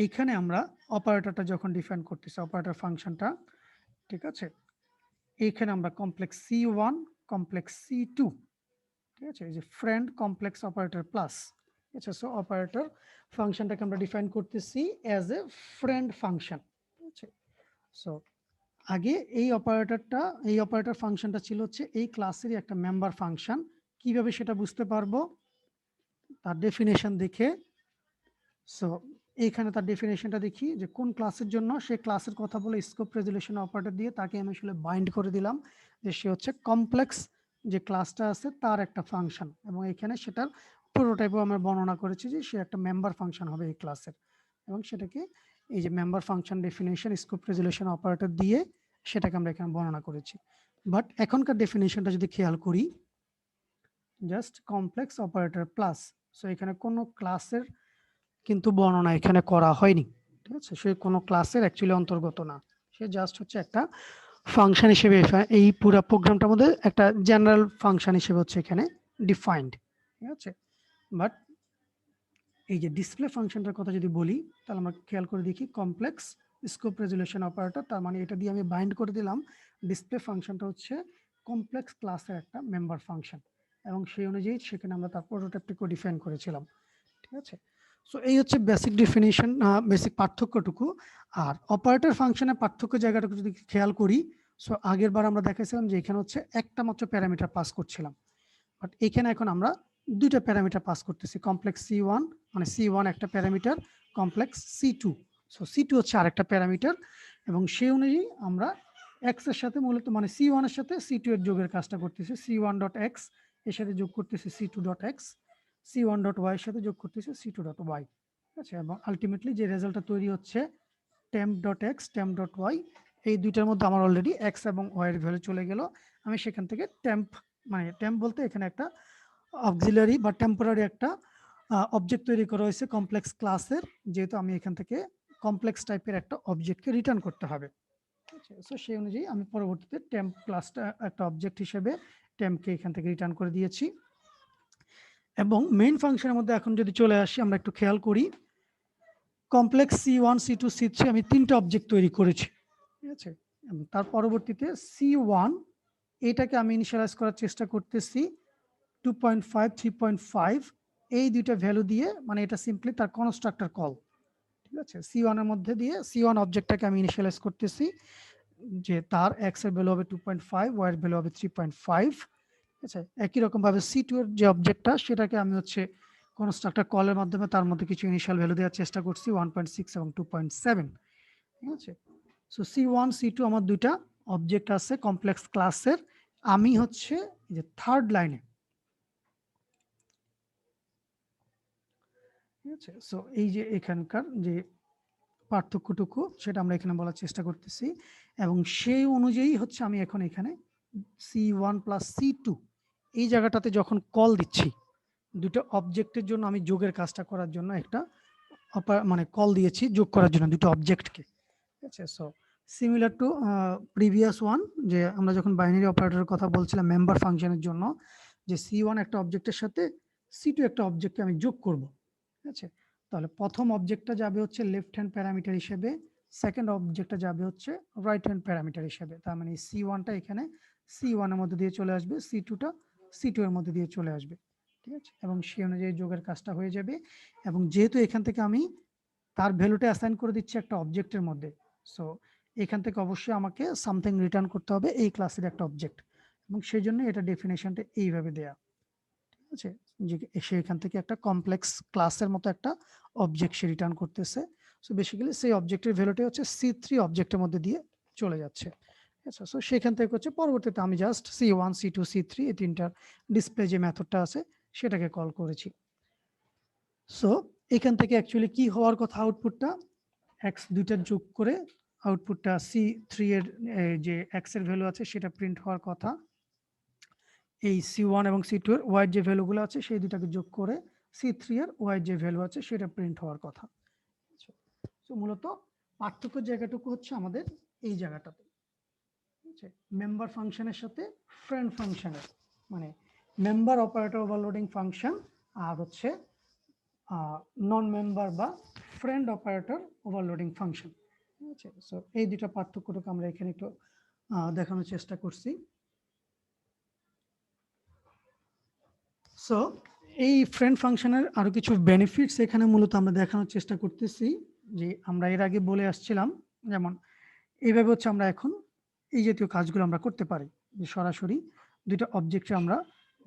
এইখানে আমরা অপারেটরটা যখন ডিফাইন করতেছি অপারেটর ফাংশনটা, ঠিক আছে, এইখানে আমরা কমপ্লেক্স C1 কমপ্লেক্স C2, ঠিক আছে, এই যে ফ্রেন্ড কমপ্লেক্স অপারেটর প্লাস, ঠিক আছে, সো অপারেটর ফাংশনটাকে আমরা ডিফাইন করতেছি অ্যাজ এ ফ্রেন্ড ফাংশন, ঠিক আছে। সো আগে এই অপারেটর ফাংশনটা ছিল হচ্ছে এই ক্লাসেরই একটা মেম্বার ফাংশন। কিভাবে সেটা বুঝতে পারবো? তার ডেফিনেশন দেখে। সো এইখানে তার ডেফিনেশনটা দেখি যে কোন ক্লাসের জন্য, সে ক্লাসের কথা বলে স্কোপ রেজুলেশন অপারেটর দিয়ে তাকে আমি আসলে বাইন্ড করে দিলাম যে সে হচ্ছে কমপ্লেক্স যে ক্লাসটা আছে তার একটা ফাংশন, এবং এখানে সেটার প্রোটোটাইপও আমরা বর্ণনা করেছি যে সে একটা মেম্বার ফাংশন হবে এই ক্লাসের, এবং সেটাকে এই যে member function definition scope resolution operator দিয়ে সেটাকে আমরা এখানে বর্ণনা করেছি। বাট এখনকার ডেফিনেশনটা যদি খেয়াল করি, just complex operator plus, so এখানে কোনো ক্লাসের কিন্তু বর্ণনা এখানে করা হয়নি, ঠিক আছে, সে কোনো ক্লাসের অ্যাকচুয়ালি অন্তর্গত না, সে জাস্ট হচ্ছে একটা ফাংশন হিসেবে এই পুরো প্রোগ্রামটার মধ্যে একটা জেনারেল ফাংশন হিসেবে হচ্ছে এখানে ডিফাইন্ড, ঠিক আছে। বাট এই যে ডিসপ্লে ফাংশনটার কথা যদি বলি তাহলে আমরা খেয়াল করে দেখি কমপ্লেক্স স্কোপ রেজুলেশন অপারেটর, তার মানে এটা দিয়ে আমি বাইন্ড করে দিলাম ডিসপ্লে ফাংশনটা হচ্ছে কমপ্লেক্স ক্লাসের একটা মেম্বার ফাংশন, এবং সেই অনুযায়ী সেখানে আমরা তার প্রোটোটাইপটিকে ডিফাইন করেছিলাম, ঠিক আছে। সো এই হচ্ছে বেসিক ডেফিনিশন, বেসিক পার্থক্যটুকু। আর অপারেটর ফাংশনের পার্থক্য জায়গাটুকু যদি খেয়াল করি, সো আগের বার আমরা দেখাইছিলাম যে এখানে হচ্ছে একটা মাত্র প্যারামিটার পাস করছিলাম, বাট এখানে এখন আমরা দুইটা প্যারামিটার পাস করতেছি, কমপ্লেক্স C1 মানে C1 একটা parameter, complex C2, so C2 হচ্ছে আরেকটা প্যারামিটার, এবং সেই অনুযায়ী আমরা এক্স এর সাথে মূলত মানে C1 এর সাথে C2 এর যোগের কাজটা করতেছি, C1.x এর সাথে যোগ করতেছি C2.x, C1.y এর সাথে যোগ করতেছি C2.y, ঠিক আছে, এবং আলটিমেটলি যে রেজাল্টটা তৈরি হচ্ছে temp.x temp.y, এই দুইটার মধ্যে আমার অলরেডি x এবং y এর ভ্যালু চলে গেল। আমি সেখান থেকে টেম্প মানে টেম্প বলতে এখানে একটা অক্সিলারি বা টেম্পোরারি একটা অবজেক্ট তৈরি করা হয়েছে কমপ্লেক্স ক্লাসের, যেহেতু আমি এখান থেকে কমপ্লেক্স টাইপের একটা অবজেক্টকে রিটার্ন করতে হবে, ঠিক আছে। সো সেই অনুযায়ী আমি পরবর্তীতে টেম্প ক্লাসটা একটা অবজেক্ট হিসেবে টেম্পকে এখান থেকে রিটার্ন করে দিয়েছি। এবং মেইন ফাংশনের মধ্যে এখন যদি চলে আসি, আমরা একটু খেয়াল করি কমপ্লেক্স C1 C2 C3 আমি তিনটা অবজেক্ট তৈরি করেছি, ঠিক আছে, এবং তার পরবর্তীতে C1 এটাকে আমি ইনিশিয়ালাইজ করার চেষ্টা করতেছি 2.5 3.5 এই দুইটা ভ্যালু দিয়ে, মানে এটা সিম্পলি তার কনস্ট্রাক্টর কল, ঠিক আছে, C1 এর মধ্যে দিয়ে C1 অবজেক্টটাকে আমি ইনিশিয়ালাইজ করতেছি যে তার x এর ভ্যালু হবে 2.5, y এর ভ্যালু হবে 3.5। আচ্ছা, একই রকম ভাবে C2 এর যে অবজেক্টটা সেটাকে আমি হচ্ছে কনস্ট্রাক্টর কলের মাধ্যমে তার মধ্যে কিছু ইনিশিয়াল ভ্যালু দেওয়ার চেষ্টা করছি 1.6 এবং 2.7। ঠিক আছে, সো C1 C2 আমার দুইটা অবজেক্ট আছে কমপ্লেক্স ক্লাসের। আমি হচ্ছে যে থার্ড লাইনে, ঠিক আছে, সো এই যে এখানকার যে পার্থক্যটুকু সেটা আমরা এখানে বলার চেষ্টা করতেছি এবং সেই অনুযায়ী হচ্ছে আমি এখন এখানে C1 প্লাস C2 এই জায়গাটাতে যখন কল দিচ্ছি দুটো অবজেক্টের জন্য আমি যোগের কাজটা করার জন্য একটা মানে কল দিয়েছি যোগ করার জন্য দুটো অবজেক্টকে। ঠিক আছে, so similar to previous one যে আমরা যখন বাইনারি অপারেটরের কথা বলছিলাম মেম্বার ফাংশনের জন্য যে C1 একটা অবজেক্টের সাথে C2 একটা অবজেক্টকে আমি যোগ করব। ঠিক আছে, তাহলে প্রথম অবজেক্টটা যাবে হচ্ছে লেফট হ্যান্ড প্যারামিটার হিসেবে, সেকেন্ড অবজেক্টটা যাবে হচ্ছে রাইট হ্যান্ড প্যারামিটার হিসেবে। তার মানে C1টা এখানে C1 এর মধ্যে দিয়ে চলে আসবে, C2টা C2 এর মধ্যে দিয়ে চলে আসবে। ঠিক আছে, এবং সেই অনুযায়ী যোগের কাজটা হয়ে যাবে। এবং যেহেতু এখান থেকে আমি তার ভ্যালুটা অ্যাসাইন করে দিচ্ছি একটা অবজেক্টের মধ্যে, সো এখান থেকে অবশ্যই আমাকে সামথিং রিটার্ন করতে হবে এই ক্লাসের একটা অবজেক্ট, এবং সেই জন্য এটা ডেফিনেশনটা এইভাবে দেয়া। ঠিক আছে, যে সে এখান থেকে একটা কমপ্লেক্স ক্লাসের মতো একটা অবজেক্ট সে রিটার্ন করতেছে। সো বেসিক্যালি সেই অবজেক্টের ভ্যালুটা হচ্ছে C3 অবজেক্টের মধ্যে দিয়ে চলে যাচ্ছে। আচ্ছা, সো সেখান থেকে হচ্ছে পরবর্তীতে আমি জাস্ট C1 C2 C3 এই তিনটার ডিসপ্লে যে মেথডটা আছে সেটাকে কল করেছি। সো এখান থেকে অ্যাকচুয়ালি কি হওয়ার কথা আউটপুটটা x দুইটার যোগ করে আউটপুটটা C3 এর যে x এর ভ্যালু আছে সেটা প্রিন্ট হওয়ার কথা। এই C1 এবং C2 এর y যে ভ্যালুগুলো আছে সেই দুটাকে যোগ করে C3 এর y যে ভ্যালু আছে সেটা প্রিন্ট হওয়ার কথা। সো মূলত পার্থক্যের জায়গাটুকু হচ্ছে আমাদের এই জায়গাটাতে। ঠিক আছে, মেম্বার ফাংশনের সাথে ফ্রেন্ড ফাংশনের, মানে মেম্বার অপারেটর ওভারলোডিং ফাংশন আর হচ্ছে নন মেম্বার বা ফ্রেন্ড অপারেটর ওভারলোডিং ফাংশন। ঠিক আছে, সো এই দুটো পার্থক্যটুকু আমরা এখানে একটু দেখানোর চেষ্টা করছি। সো এই ফ্রেন্ড ফাংশনের আরো কিছু বেনিফিটস এখানে মূলত আমরা দেখানোর চেষ্টা করতেছি যে আমরা এর আগে বলে আসছিলাম যেমন এইভাবে হচ্ছে আমরা এখন এই জাতীয় কাজগুলো আমরা করতে পারি যে সরাসরি দুইটা অবজেক্টে আমরা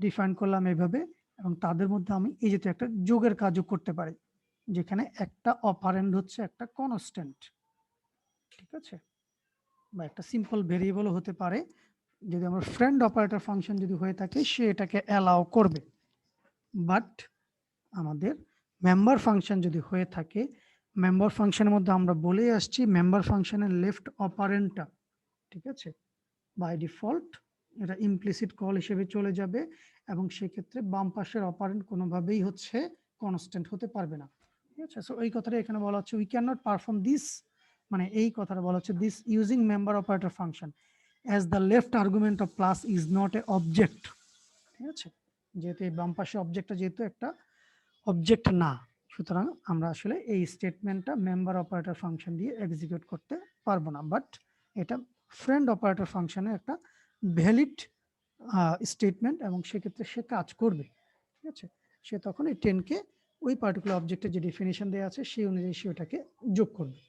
ডিফাইন করলাম এইভাবে এবং তাদের মধ্যে আমি এই জাতীয় একটা যোগের কাজও করতে পারি যেখানে একটা অপারেন্ড হচ্ছে একটা কনস্ট্যান্ট। ঠিক আছে, বা একটা সিম্পল ভেরিয়েবলও হতে পারে। যদি আমার ফ্রেন্ড অপারেটর ফাংশন যদি হয়ে থাকে সে এটাকে অ্যালাউ করবে, বাট আমাদের মেম্বার ফাংশন যদি হয়ে থাকে মেম্বার ফাংশনের মধ্যে আমরা বলে আসছি মেম্বার ফাংশনের লেফট অপারেন্টটা, ঠিক আছে, বাই ডিফল্ট এটা ইমপ্লিসিট কল হিসেবে চলে যাবে এবং সেক্ষেত্রে বাম পাশের অপারেন্ট কোনোভাবেই হচ্ছে কনস্ট্যান্ট হতে পারবে না। ঠিক আছে, সো এই কথাটা এখানে বলা হচ্ছে we can not perform this, মানে এই কথাটা বলা হচ্ছে this using member operator function as the left argument of plus is not A object. ঠিক আছে, যেহেতু এই বাম পাশে অবজেক্টটা যেহেতু একটা অবজেক্ট না, সুতরাং আমরা আসলে এই স্টেটমেন্টটা মেম্বার অপারেটর ফাংশন দিয়ে এক্সিকিউট করতে পারবো না, বাট এটা ফ্রেন্ড অপারেটর ফাংশনের একটা ভ্যালিড স্টেটমেন্ট এবং সেক্ষেত্রে সে কাজ করবে। ঠিক আছে, সে তখন এই 10কে ওই পার্টিকুলার অবজেক্টের যে ডেফিনিশন দেওয়া আছে সেই অনুযায়ী সে ওটাকে যোগ করবে।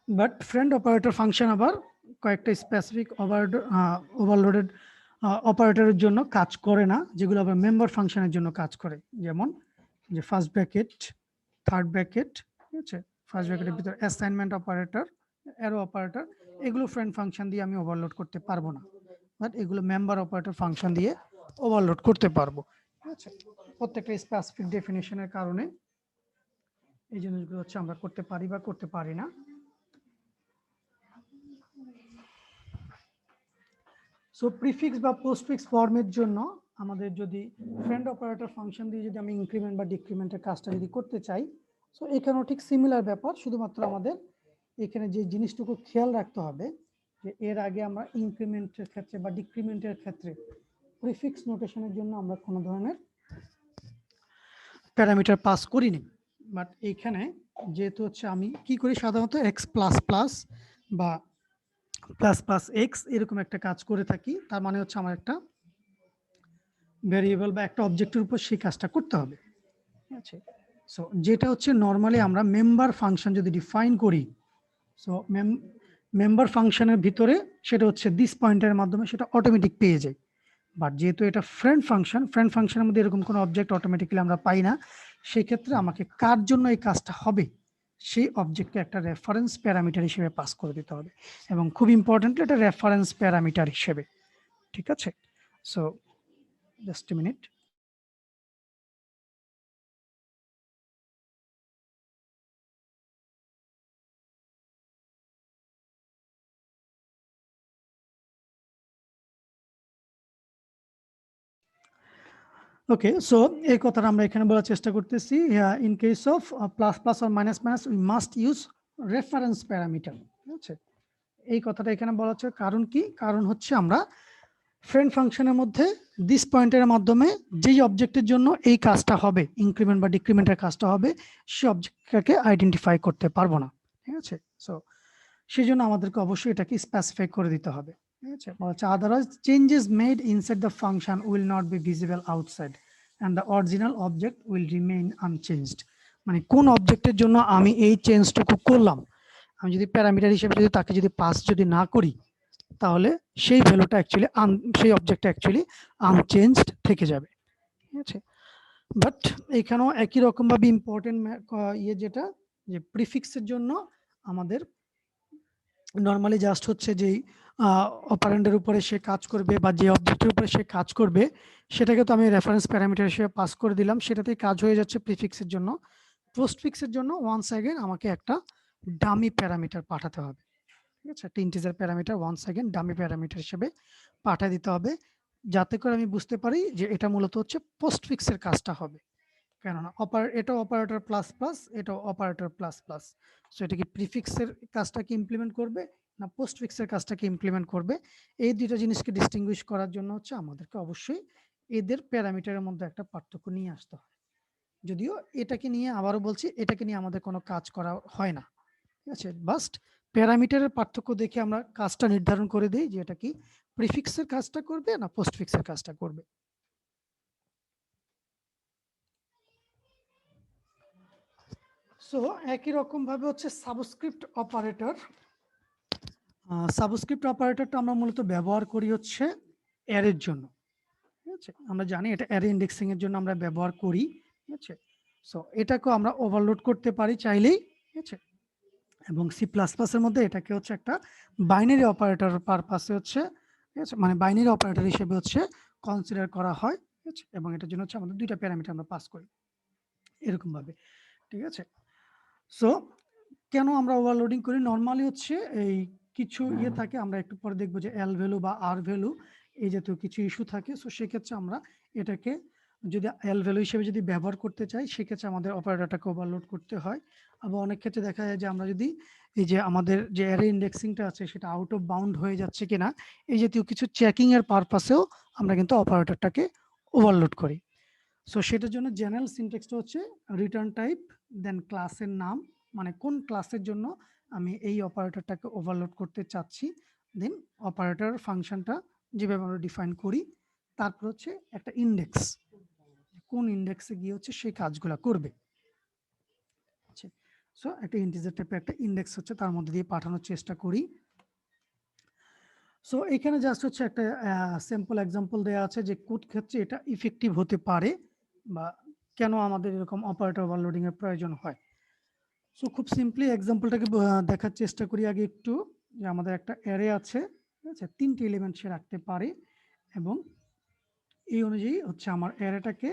বাট ফ্রেন্ড অপারেটর ফাংশন আবার কয়েকটা স্পেসিফিক ওভারলোডেড অপারেটরের জন্য কাজ করে না, যেগুলো আবার মেম্বার ফাংশনের জন্য কাজ করে, যেমন যে ফার্স্ট ব্র্যাকেট, থার্ড ব্র্যাকেট, ঠিক আছে, ফার্স্ট ব্র্যাকেটের ভিতর অ্যাসাইনমেন্ট অপারেটর, অ্যারো অপারেটর, এগুলো ফ্রেন্ড ফাংশন দিয়ে আমি ওভারলোড করতে পারবো না, বাট এগুলো মেম্বার অপারেটর ফাংশন দিয়ে ওভারলোড করতে পারবো। ঠিক আছে, প্রত্যেকটা স্পেসিফিক ডেফিনেশনের কারণে এই জিনিসগুলো হচ্ছে আমরা করতে পারি বা করতে পারি না। সো প্রিফিক্স বা পোস্টফিক্স ফর্মের জন্য আমাদের যদি ফ্রেন্ড অপারেটর ফাংশন দিয়ে যদি আমি ইনক্রিমেন্ট বা ডিক্রিমেন্টের কাজটা যদি করতে চাই, সো এখানেও ঠিক সিমিলার ব্যাপার, শুধুমাত্র আমাদের এখানে যে জিনিসটুকু খেয়াল রাখতে হবে যে এর আগে আমরা ইনক্রিমেন্টের ক্ষেত্রে বা ডিক্রিমেন্টের ক্ষেত্রে প্রিফিক্স নোটেশনের জন্য আমরা কোনো ধরনের প্যারামিটার পাস করিনি, বাট এইখানে যেহেতু হচ্ছে আমি কি করি সাধারণত এক্স প্লাস প্লাস বা প্লাস প্লাস এক্স এরকম একটা কাজ করে থাকি, তার মানে হচ্ছে আমার একটা ভ্যারিয়েবল বা একটা অবজেক্টের উপর সেই কাজটা করতে হবে। ঠিক আছে, সো যেটা হচ্ছে নর্মালি আমরা মেম্বার ফাংশন যদি ডিফাইন করি, সো মেম্বার ফাংশনের ভিতরে সেটা হচ্ছে দিস পয়েন্টের মাধ্যমে সেটা অটোমেটিক পেয়ে যায়। বাট যেহেতু এটা ফ্রেন্ড ফাংশনের মধ্যে এরকম কোনো অবজেক্ট অটোমেটিক্যালি আমরা পাই না, সেক্ষেত্রে আমাকে কার জন্য এই কাজটা হবে সেই অবজেক্টকে একটা রেফারেন্স প্যারামিটার হিসেবে পাস করে দিতে হবে, এবং খুব ইম্পর্টেন্টলি এটা রেফারেন্স প্যারামিটার হিসেবে। ঠিক আছে, so just a minute. Okay, so এই কথাটা আমরা এখানে বলার চেষ্টা করতেছি, in case of plus plus or minus minus we must use reference parameter. ঠিক আছে, এই কথাটা এখানে বলা হচ্ছে কারণ কি, কারণ হচ্ছে আমরা ফ্রেন্ড ফাংশনের মধ্যে দিস পয়েন্টের মাধ্যমে যেই অবজেক্টের জন্য এই কাজটা হবে, ইনক্রিমেন্ট বা ডিক্রিমেন্টের কাজটা হবে, সেই অবজেক্টটাকে আইডেন্টিফাই করতে পারবো না। ঠিক আছে, সো সেই জন্য আমাদেরকে অবশ্যই এটাকে স্পেসিফাই করে দিতে হবে। ঠিক আছে, বলছে otherwise changes made inside the function will not be visible outside and the original object will remain unchanged. মানে কোন অবজেক্টের জন্য আমি এই চেঞ্জটুকু করলাম, আমি যদি প্যারামিটার হিসেবে যদি তাকে যদি পাস যদি না করি, তাহলে সেই ভ্যালুটা অ্যাকচুয়ালি সেই অবজেক্টটা অ্যাকচুয়ালি আনচেঞ্জড থেকে যাবে। ঠিক আছে, বাট এখানেও একই রকম ভাবে ইম্পর্টেন্ট যেটা যে প্রিফিক্সের জন্য আমাদের নর্মালি জাস্ট হচ্ছে যেই অপারেন্ডের উপরে সে কাজ করবে বা যে অবজেক্টের উপরে সে কাজ করবে সেটাকে তো আমি রেফারেন্স প্যারামিটার হিসেবে পাস করে দিলাম, সেটাতেই কাজ হয়ে যাচ্ছে প্রিফিক্সের জন্য। পোস্টফিক্সের জন্য ওয়ান্স অ্যাগেন আমাকে একটা ডামি প্যারামিটার পাঠাতে হবে। ঠিক আছে, একটা integer parameter once again dummy parameter হিসেবে পাঠিয়ে দিতে হবে, যাতে করে আমি বুঝতে পারি যে এটা মূলত হচ্ছে পোস্টফিক্সের কাজটা হবে। কেননা এটা অপারেটর প্লাস প্লাস, এটা অপারেটর প্লাস প্লাস, সো এটা কি প্রিফিক্সের কাজটাকে ইমপ্লিমেন্ট করবে না পোস্টফিক্সের কাজটাকে ইমপ্লিমেন্ট করবে, এই দুটো জিনিসকে ডিস্টিংগুইশ করার জন্য হচ্ছে আমাদেরকে অবশ্যই এদের প্যারামিটারের মধ্যে একটা পার্থক্য নিয়ে আসতে হয়। যদিও এটাকে নিয়ে আবারও বলছি, এটাকে নিয়ে আমাদের কোনো কাজ করা হয় না। ঠিক আছে, বাস্ট প্যারামিটারের পার্থক্য দেখে আমরা কাজটা নির্ধারণ করে দিই যে এটা কি প্রিফিক্সের কাজটা করবে না পোস্টফিক্সের কাজটা করবে। সো একই রকম ভাবে হচ্ছে সাবস্ক্রিপ্ট অপারেটর। সাবস্ক্রিপ্ট অপারেটরটা আমরা মূলত ব্যবহার করি হচ্ছে অ্যারের জন্য। ঠিক আছে, আমরা জানি এটা অ্যারে ইন্ডেক্সিং এর জন্য আমরা ব্যবহার করি। ঠিক আছে, সো এটাকেও আমরা ওভারলোড করতে পারি চাইলেই। ঠিক আছে, এবং সি প্লাস প্লাস এর মধ্যে এটাকে হচ্ছে একটা বাইনারি অপারেটর পারপাসে হচ্ছে, ঠিক আছে, মানে বাইনারি অপারেটর হিসেবে হচ্ছে কনসিডার করা হয়। ঠিক আছে, এবং এটার জন্য হচ্ছে আমাদের দুইটা প্যারামিটার আমরা পাস করি এরকম ভাবে। ঠিক আছে, সো কেন আমরা ওভারলোডিং করি, নর্মালি হচ্ছে এই কিছু থাকে, আমরা একটু পরে দেখবো যে এল ভ্যালু বা আর ভ্যালু এই জাতীয় কিছু ইস্যু থাকে। সো সেক্ষেত্রে আমরা এটাকে যদি এল ভ্যালু হিসেবে যদি ব্যবহার করতে চাই, সেক্ষেত্রে আমাদের অপারেটরটাকে ওভারলোড করতে হয়। আবার অনেক ক্ষেত্রে দেখা যায় যে আমরা যদি এই যে আমাদের যে অ্যারে ইন্ডেক্সিংটা আছে সেটা আউট অফ বাউন্ড হয়ে যাচ্ছে কিনা, এই জাতীয় কিছু চেকিং এর পারপাসেও আমরা কিন্তু অপারেটরটাকে ওভারলোড করি। সো সেটার জন্য জেনারেল সিনট্যাক্সটা হচ্ছে রিটার্ন টাইপ দেন ক্লাসের নাম, মানে কোন ক্লাসের জন্য আমি এই অপারেটরটাকে ওভারলোড করতে চাচ্ছি, দেন অপারেটর ফাংশনটা যেভাবে আমরা ডিফাইন করি, তারপর হচ্ছে একটা ইন্ডেক্স, কোন ইন্ডেক্সে গিয়ে হচ্ছে সেই কাজগুলো করবে। সো একটা ইন্টিজার টাইপের একটা ইন্ডেক্স হচ্ছে তার মধ্যে দিয়ে পাঠানোর চেষ্টা করি। সো এখানে জাস্ট হচ্ছে একটা সিম্পল এক্সাম্পল দেওয়া আছে যে কোন ক্ষেত্রে এটা ইফেক্টিভ হতে পারে বা কেন আমাদের এরকম অপারেটর ওভারলোডিং এর প্রয়োজন হয়। সো খুব সিম্পলি এক্সাম্পলটাকে দেখার চেষ্টা করি আগে একটু, যে আমাদের একটা অ্যারে আছে, ঠিক আছে, 3টি এলিমেন্ট সে রাখতে পারে, এবং এই অনুযায়ী হচ্ছে আমার অ্যারেটাকে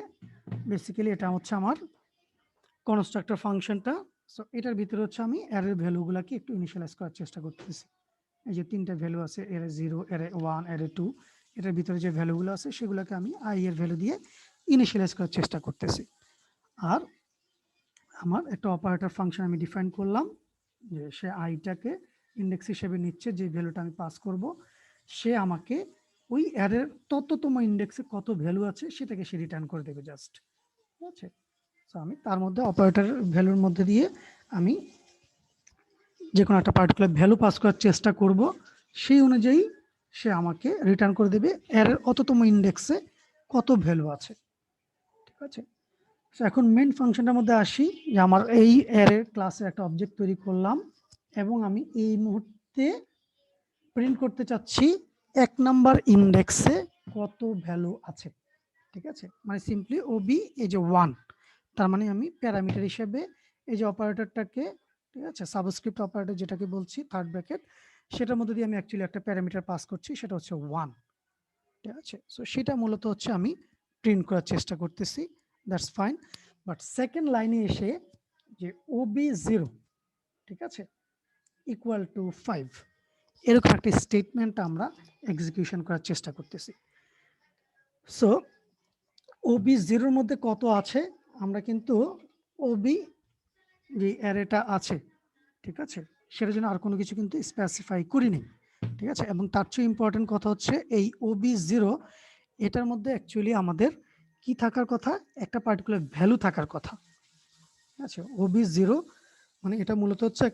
বেসিক্যালি এটা হচ্ছে আমার কনস্ট্রাক্টর ফাংশনটা। সো এটার ভিতরে হচ্ছে আমি অ্যারের ভ্যালুগুলোকে একটু ইনিশিয়ালাইজ করার চেষ্টা করতেছি। এই যে 3টা ভ্যালু আছে, অ্যারে 0, অ্যারে 1, অ্যারে 2, এটার ভিতরে যে ভ্যালুগুলো আছে সেগুলোকে আমি আই এর ভ্যালু দিয়ে ইনিশিয়ালাইজ করার চেষ্টা করতেছি। আর আমার একটা অপারেটর ফাংশন আমি ডিফাইন করলাম যে সে আইটাকে ইন্ডেক্স হিসেবে নিচ্ছে, যে ভ্যালুটা আমি পাস করব সে আমাকে ওই অ্যারের তততম ইন্ডেক্সে কত ভ্যালু আছে সেটাকে সে রিটার্ন করে দেবে জাস্ট। ঠিক আছে, সো আমি তার মধ্যে অপারেটর ভ্যালুর মধ্যে দিয়ে আমি যে কোনো একটা পার্টিকুলার ভ্যালু পাস করার চেষ্টা করব, সেই অনুযায়ী সে আমাকে রিটার্ন করে দেবে অ্যারের অততম ইন্ডেক্সে কত ভ্যালু আছে। ঠিক আছে, এখন মেইন ফাংশনটার মধ্যে আসি, যে আমার এই অ্যারে ক্লাসের একটা অবজেক্ট তৈরি করলাম এবং আমি এই মুহূর্তে প্রিন্ট করতে চাচ্ছি 1 নাম্বার ইন্ডেক্সে কত ভ্যালু আছে। ঠিক আছে, মানে সিম্পলি ওবি এই যে 1, তার মানে আমি প্যারামিটার হিসেবে এই যে অপারেটরটাকে, ঠিক আছে, সাবস্ক্রিপ্ট অপারেটর যেটাকে বলছি থার্ড ব্র্যাকেট, সেটার মধ্যে দিয়ে আমি অ্যাকচুয়ালি একটা প্যারামিটার পাস করছি, সেটা হচ্ছে 1। ঠিক আছে, সো সেটা মূলত হচ্ছে আমি প্রিন্ট করার চেষ্টা করতেছি, দ্যাটস ফাইন। বাট সেকেন্ড লাইনে এসে যে ওবি 0, ঠিক আছে, ইকুয়াল টু 5, এরকম একটা স্টেটমেন্ট আমরা এক্সিকিউশন করার চেষ্টা করতেছি। সো ওবি 0-র মধ্যে কত আছে, আমরা কিন্তু ওবি যে অ্যারেটা আছে, ঠিক আছে, সেটার জন্য আর কোনো কিছু কিন্তু স্পেসিফাই করিনি। ঠিক আছে, এবং তার চেয়ে ইম্পর্টেন্ট কথা হচ্ছে এই ওবি 0, এটার মধ্যে অ্যাকচুয়ালি আমাদের কি থাকার কথা, একটা পার্টিকুলার ভ্যালু থাকার কথা। ঠিক আছে, ওবি 0 মানে এটা মূলত হচ্ছে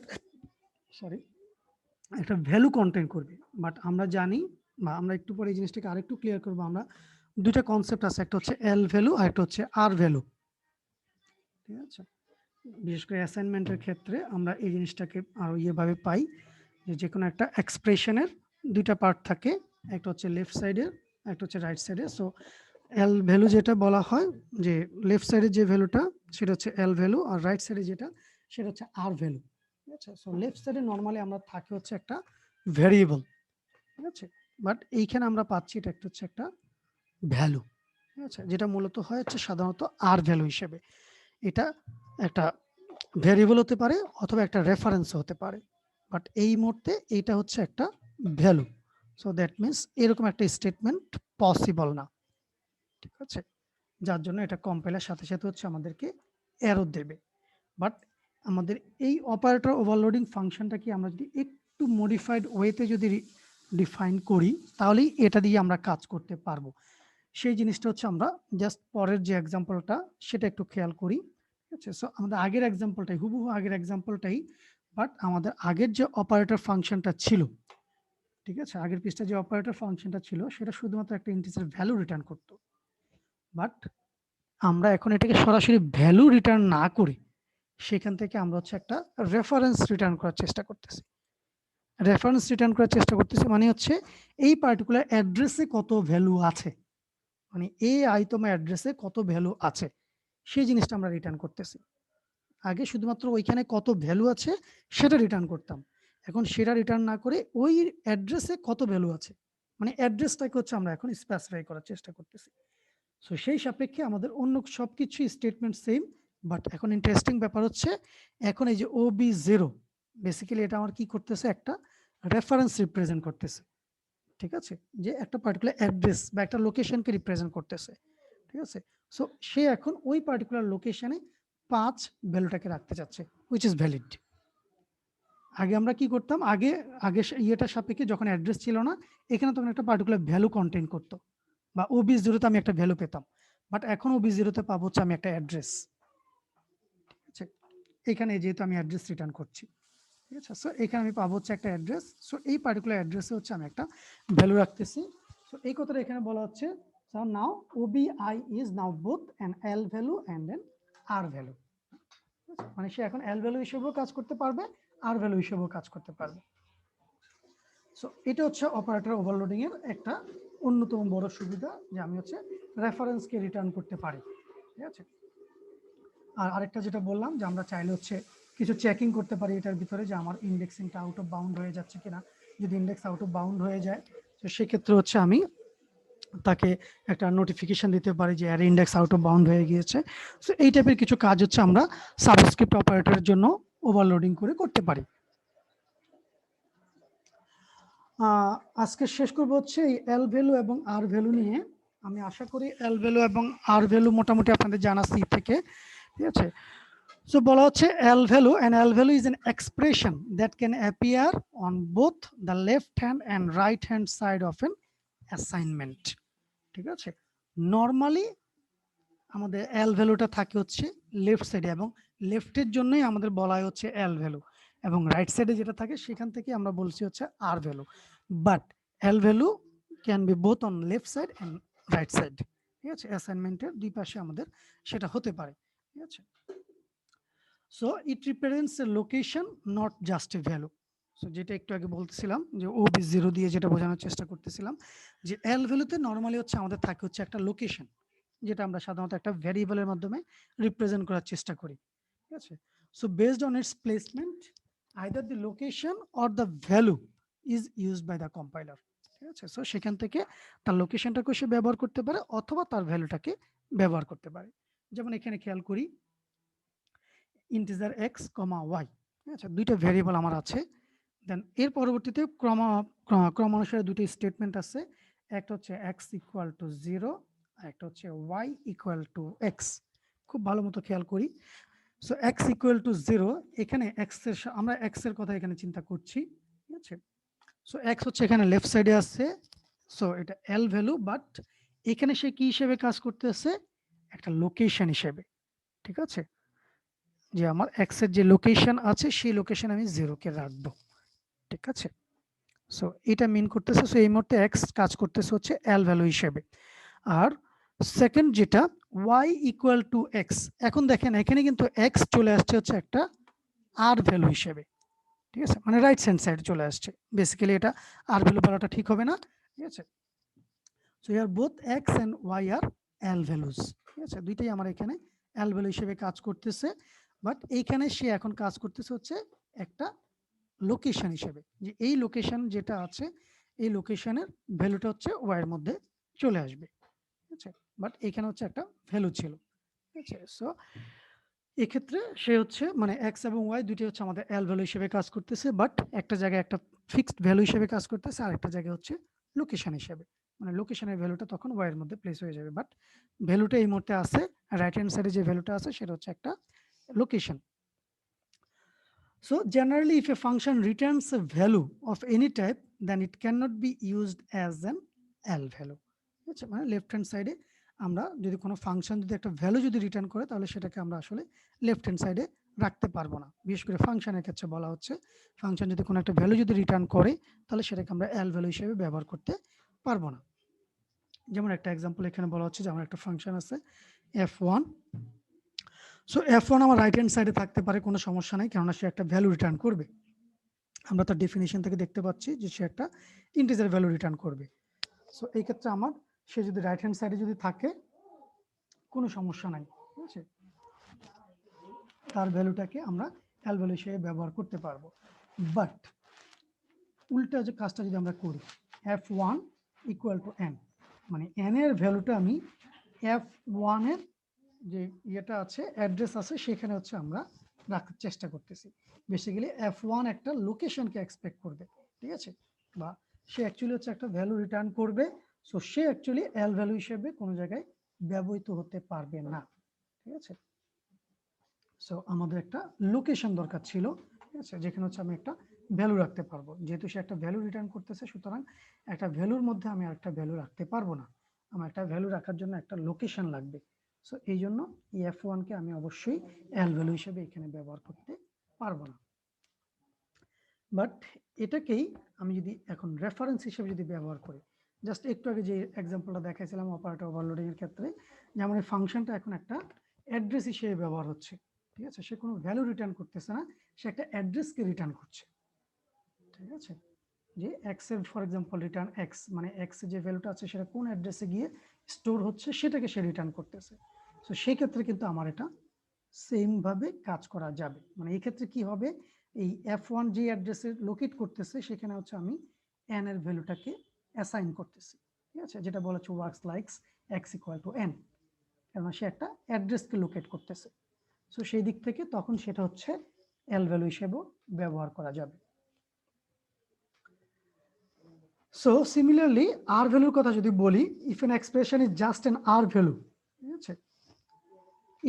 একটা ভ্যালু কন্টেন্ট করবে। বাট আমরা জানি, বা আমরা একটু পরে এই জিনিসটাকে আরেকটু ক্লিয়ার করবো, আমরা দুইটা কনসেপ্ট আছে, একটা হচ্ছে এল ভ্যালু আর একটা হচ্ছে আর ভ্যালু। ঠিক আছে, বিশেষ করে অ্যাসাইনমেন্টের ক্ষেত্রে আমরা এই জিনিসটাকে আরো ইয়েভাবে পাই, যে কোনো একটা এক্সপ্রেশনের দুইটা পার্ট থাকে, একটা হচ্ছে লেফট সাইডের, একটা হচ্ছে রাইট সাইডে। সো এল ভ্যালু যেটা বলা হয়, যে লেফট সাইডের যে ভ্যালুটা সেটা হচ্ছে এল ভ্যালু, আর রাইট সাইডে যেটা সেটা হচ্ছে আর ভ্যালু। ঠিক আছে, সো লেফট সাইডে নর্মালি আমরা থাকে হচ্ছে একটা ভ্যারিয়েবল, ঠিক আছে, বাট এইখানে আমরা পাচ্ছি এটা একটা হচ্ছে একটা ভ্যালু। ঠিক আছে, যেটা মূলত হয় হচ্ছে সাধারণত আর ভ্যালু হিসেবে। এটা একটা ভ্যারিয়েবল হতে পারে অথবা একটা রেফারেন্স হতে পারে, বাট এই মুহূর্তে এইটা হচ্ছে একটা ভ্যালু। সো দ্যাট মিনস এরকম একটা স্টেটমেন্ট পসিবল না। ঠিক আছে, যার জন্য এটা কম্পাইলার সাথে সাথে হচ্ছে আমাদেরকে এরর দেবে। বাট আমাদের এই অপারেটর ওভারলোডিং ফাংশনটা কি আমরা যদি একটু মডিফাইড ওয়েতে যদি ডিফাইন করি, তাহলেই এটা দিয়ে আমরা কাজ করতে পারবো। সেই জিনিসটা হচ্ছে আমরা জাস্ট পরের যে এক্সাম্পলটা সেটা একটু খেয়াল করি। ঠিক আছে, সো আমাদের আগের এক্সাম্পলটাই হুবহু আগের এক্সাম্পলটাই, বাট আমাদের আগের যে অপারেটর ফাংশনটা ছিল, ঠিক আছে, আগের পৃষ্ঠা যে অপারেটর ফাংশনটা ছিল সেটা শুধুমাত্র একটা ইন্টিজার ভ্যালু রিটার্ন করতো। বাট আমরা এখন এটাকে সরাসরি ভ্যালু রিটার্ন না করে সেখান থেকে আমরা হচ্ছে একটা রেফারেন্স রিটার্ন করার চেষ্টা করতেছি। রেফারেন্স রিটার্ন করার চেষ্টা করতেছি মানে হচ্ছে এই পার্টিকুলার অ্যাড্রেসে কত ভ্যালু আছে, মানে এই আইটেম অ্যাড্রেসে কত ভ্যালু আছে, সেই জিনিসটা আমরা রিটার্ন করতেছি। আগে শুধুমাত্র ওইখানে কত ভ্যালু আছে সেটা রিটার্ন করতাম, এখন সেটা রিটার্ন না করে ওই অ্যাড্রেসে কত ভ্যালু আছে, মানে অ্যাড্রেসটাকে হচ্ছে আমরা এখন স্পেসিফাই করার চেষ্টা করতেছি। সো সেই সাপেক্ষে আমাদের অন্য সবকিছু স্টেটমেন্ট সেম, বাট এখন ইন্টারেস্টিং ব্যাপার হচ্ছে এখন এই যে ওবি 0 বেসিক্যালি এটা আমার কি করতেছে, একটা রেফারেন্স রিপ্রেজেন্ট করতেছে। ঠিক আছে, যে একটা পার্টিকুলার অ্যাড্রেস বা একটা লোকেশনকে রিপ্রেজেন্ট করতেছে। ঠিক আছে, সো সে এখন ওই পার্টিকুলার লোকেশনে 5 ভ্যালুটাকে রাখতে চাচ্ছে, হুইচ ইজ ভ্যালিড। আগে আমরা কি করতাম, আগে আগে ইয়েটার সাপেক্ষে যখন অ্যাড্রেস ছিল না, এখানে তখন একটা পার্টিকুলার ভ্যালু কন্টেইন করতো, বা ওবি 0-তে আমি একটা ভ্যালু পেতাম, বাট এখন ওবি 0-তে পাবো হচ্ছে আমি একটা অ্যাড্রেস। ঠিক আছে, এখানে যেহেতু আমি অ্যাড্রেস রিটার্ন করছি, ঠিক আছে, সো এখানে আমি পাবো হচ্ছে একটা অ্যাড্রেস। সো এই পার্টিকুলার অ্যাড্রেসে হচ্ছে আমি একটা ভ্যালু রাখতেছি। সো এই কথাটা এখানে বলা হচ্ছে, so now OBI is now both an L value and an R value. মানে সে এখন এল ভ্যালু হিসেবেও কাজ করতে পারবে, আর ভ্যালু হিসেবেও কাজ করতে পারবে। সো এটা হচ্ছে অপারেটর ওভারলোডিং এর একটা অন্যতম বড় সুবিধা, যে আমি হচ্ছে রেফারেন্সকে রিটার্ন করতে পারি। ঠিক আছে, আর আরেকটা যেটা বললাম, যে আমরা চাইলে হচ্ছে কিছু চেকিং করতে পারি এটার ভিতরে, যে আমার ইন্ডেক্সিংটা আউট অফ বাউন্ড হয়ে যাচ্ছে কিনা। যদি ইন্ডেক্স আউট অফ বাউন্ড হয়ে যায়, তো সেক্ষেত্রে হচ্ছে আমি তাকে একটা নোটিফিকেশন দিতে পারি যে array index out of bound হয়ে গিয়েছে। সো এই টাইপের কিছু কাজ হচ্ছে আমরা সাবস্ক্রিপ্ট অপারেটরের জন্য ওভারলোডিং করে করতে পারি। আজকে শেষ করবো হচ্ছে এই এল ভ্যালু এবং আর ভ্যালু নিয়ে। আমি আশা করি এল ভ্যালু এবং আর ভ্যালু মোটামুটি আপনাদের জানা সি থেকে। ঠিক আছে, সো বলা হচ্ছে L value, and L value is an expression that can appear on both the left hand and right hand side of an assignment. ঠিক আছে, নর্মালি আমাদের এল ভ্যালুটা থাকে হচ্ছে লেফট সাইডে, এবং লেফটের জন্যই আমাদের বলা হচ্ছে এল ভ্যালু, এবং রাইট সাইডে যেটা থাকে সেখান থেকে আমরা বলছি হচ্ছে R value. But L value can be both on left side and right side. ঠিক আছে, অ্যাসাইনমেন্টের দুই পাশে আমাদের সেটা হতে পারে। ঠিক আছে। So it represents A location, not just a value. So যেটা একটু আগে বলতেছিলাম যে OB0 দিয়ে যেটা বোঝানোর চেষ্টা করতেছিলাম যে এল ভ্যালুতে নর্মালি হচ্ছে আমাদের থাকে হচ্ছে একটা লোকেশন, যেটা আমরা সাধারণত একটা ভ্যারিয়েবলের মাধ্যমে রিপ্রেজেন্ট করার চেষ্টা করি। ঠিক আছে। So based on its placement either the location or the value is used by the compiler. ঠিক আছে। সো সেখান থেকে তার লোকেশনটাকে সে ব্যবহার করতে পারে অথবা তার ভ্যালুটাকে ব্যবহার করতে পারে। যেমন এখানে খেয়াল করি ইন্টিজার এক্স কমা ওয়াই, ঠিক আছে, দুইটা ভ্যারিয়েবল আমার আছে। দেন এর পরবর্তীতে ক্রমানুসারে দুটি স্টেটমেন্ট আছে, একটা হচ্ছে এক্স ইকুয়াল টু 0, আর একটা হচ্ছে ওয়াই ইকুয়াল টু এক্স। খুব ভালো মতো খেয়াল করি। সো এক্স ইকুয়াল টু 0, এখানে আমরা এক্স এর কথা এখানে চিন্তা করছি। ঠিক আছে। সো এক্স হচ্ছে এখানে লেফট সাইডে আছে, সো এটা এল ভ্যালু, বাট এখানে সে কি হিসেবে কাজ করতেছে, একটা লোকেশন হিসেবে। ঠিক আছে, যে আমার এক্স এর যে লোকেশন আছে সেই লোকেশন আমি 0 কে রাখবো। ঠিক আছে। সো এটা মিন করতেছে, সো এই মুহূর্তে এক্স কাজ করতেছে হচ্ছে এল ভ্যালু হিসেবে। আর সেকেন্ড যেটা ওয়াই ইকুয়াল টু এক্স, এখন দেখেন এখানে কিন্তু এক্স চলে আসছে হচ্ছে একটা আর ভ্যালু হিসেবে। ঠিক আছে, মানে রাইট হ্যান্ড সাইড চলে আসছে। বেসিক্যালি এটা আর ভ্যালু বলাটা ঠিক হবে না। ঠিক আছে। So here both x and y are L values. ঠিক আছে, দুইটাই আমার এখানে এল ভ্যালু হিসেবে কাজ করতেছে, বাট এইখানে সে এখন কাজ করতেছে হচ্ছে একটা লোকেশন হিসেবে, যে এই লোকেশন যেটা আছে এই লোকেশনের ভ্যালুটা হচ্ছে ওয়াই এর মধ্যে চলে আসবে। ঠিক আছে, বাট এখানে হচ্ছে একটা ভ্যালু ছিল। ঠিক আছে। সো এক্ষেত্রে সে হচ্ছে মানে এক্স এবং ওয়াই দুটি হচ্ছে আমাদের এল ভ্যালু হিসেবে কাজ করতেছে, বাট একটা জায়গায় একটা ফিক্সড ভ্যালু হিসেবে কাজ করতেছে, আর একটা জায়গায় হচ্ছে লোকেশন হিসেবে, মানে লোকেশনের ভ্যালুটা তখন ওয়াই এর মধ্যে প্লেস হয়ে যাবে, বাট ভ্যালুটা এই মুহূর্তে আছে রাইট হ্যান্ড সাইডে যে ভ্যালুটা আছে সেটা হচ্ছে একটা location. So generally, if a function returns a value of any type, then it cannot be used as an L value. আচ্ছা, মানে লেফট হ্যান্ড সাইডে আমরা যদি কোনো ফাংশন যদি একটা ভ্যালু যদি রিটার্ন করে তাহলে সেটাকে আমরা আসলে লেফট হ্যান্ড সাইডে রাখতে পারবো না। বিশেষ করে ফাংশনের ক্ষেত্রে বলা হচ্ছে ফাংশন যদি কোনো একটা ভ্যালু যদি রিটার্ন করে তাহলে সেটাকে আমরা এল ভ্যালু হিসেবে ব্যবহার করতে পারবো না। যেমন একটা এক্সাম্পল এখানে বলা হচ্ছে যে আমার একটা ফাংশন আছে f1। সো f1 আমার রাইট হ্যান্ড সাইডে থাকতে পারে, কোনো সমস্যা নাই, কেননা সে একটা ভ্যালু রিটার্ন করবে। আমরা তার ডেফিনিশন থেকে দেখতে পাচ্ছি যে সে একটা ইন্টিজার ভ্যালু রিটার্ন করবে। সো এই ক্ষেত্রে আমার সে যদি রাইট হ্যান্ড সাইডে যদি থাকে কোনো সমস্যা নাই। ঠিক আছে, তার ভ্যালুটাকে আমরা এল ভ্যালু হিসেবে ব্যবহার করতে পারবো। বাট উল্টা যে কাজটা যদি আমরা করি f1 ইকুয়াল টু n, মানে n এর ভ্যালুটা আমি f1 এর যে ইয়েটা আছে অ্যাড্রেস আছে সেখানে হচ্ছে আমরা রাখার চেষ্টা করতেছি। বেসিক্যালি f1 একটা লোকেশনকে এক্সপেক্ট করবে। ঠিক আছে, বা সে অ্যাকচুয়ালি হচ্ছে একটা ভ্যালু রিটার্ন করবে। সো সে অ্যাকচুয়ালি এল ভ্যালু হিসেবে কোনো জায়গায় ব্যবহৃত হতে পারবে না। ঠিক আছে। সো আমাদের একটা লোকেশন দরকার ছিল। ঠিক আছে, যেখানে হচ্ছে আমি একটা ভ্যালু রাখতে পারবো। যেহেতু সে একটা ভ্যালু রিটার্ন করতেছে সুতরাং একটা ভ্যালুর মধ্যে আমি আরেকটা ভ্যালু রাখতে পারবো না। আমার একটা ভ্যালু রাখার জন্য একটা লোকেশন লাগবে। সো এই জন্য এই f1 কে আমি অবশ্যই এল ভ্যালু হিসেবে এখানে ব্যবহার করতে পারবো না। বাট এটাকেই আমি যদি এখন রেফারেন্স হিসেবে যদি ব্যবহার করি, জাস্ট একটু আগে যে এক্সাম্পলটা দেখাইছিলাম অপারেটর ওভারলোডিং এর ক্ষেত্রে, যেমন এই ফাংশনটা এখন একটা অ্যাড্রেস হিসেবে ব্যবহার হচ্ছে। ঠিক আছে, সে কোনো ভ্যালু রিটার্ন করতেছে না, সে একটা অ্যাড্রেসকে রিটার্ন করছে। ঠিক আছে, যে এক্স এর ফর এক্সাম্পল রিটার্ন এক্স, মানে এক্স যে ভ্যালুটা আছে সেটা কোন অ্যাড্রেসে গিয়ে স্টোর হচ্ছে সেটাকে সে রিটার্ন করতেছে। তো সেই ক্ষেত্রে কিন্তু আমার এটা সেম ভাবে কাজ করা যাবে। মানে এই ক্ষেত্রে কি হবে, এই f1 যে অ্যাড্রেসে লোকেট করতেছে সেখানে হচ্ছে আমি n এর ভ্যালুটাকে অ্যাসাইন করতেছি। ঠিক আছে, যেটা বলা হচ্ছে works likes x equal to n, কারণ সে একটা অ্যাড্রেসকে লোকেট করতেছে। সো সেই দিক থেকে তখন সেটা হচ্ছে এল ভ্যালু হিসেবেও ব্যবহার করা যাবে। সো সিমিলারলি আর ভ্যালুর কথা যদি বলি, if an expression is just an r value, ঠিক আছে,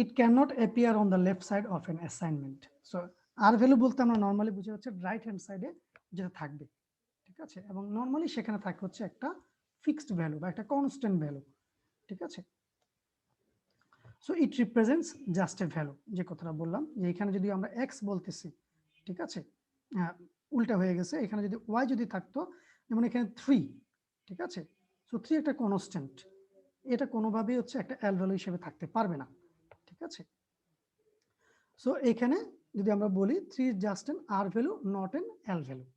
it can not appear on the left side of an assignment. So r value বলতে আমরা নর্মালি বুঝে হচ্ছে রাইট হ্যান্ড সাইডে যেটা থাকবে। ঠিক আছে, এবং নর্মালি সেখানে থাকে হচ্ছে একটা ফিক্সড ভ্যালু বা একটা কনস্ট্যান্ট ভ্যালু। ঠিক আছে, so it represents just a value, যে কথাটা বললাম যে এখানে যদি আমরা এক্স বলতেছি, ঠিক আছে, উল্টা হয়ে গেছে, এখানে যদি ওয়াই যদি থাকতো, যেমন এখানে 3, ঠিক আছে, সো 3 একটা কনস্ট্যান্ট, এটা কোনোভাবেই হচ্ছে একটা এল ভ্যালু হিসেবে থাকতে পারবে না। ঠিক আছে, সো এখানে যদি আমরা বলি 3 is just an R value not an L value।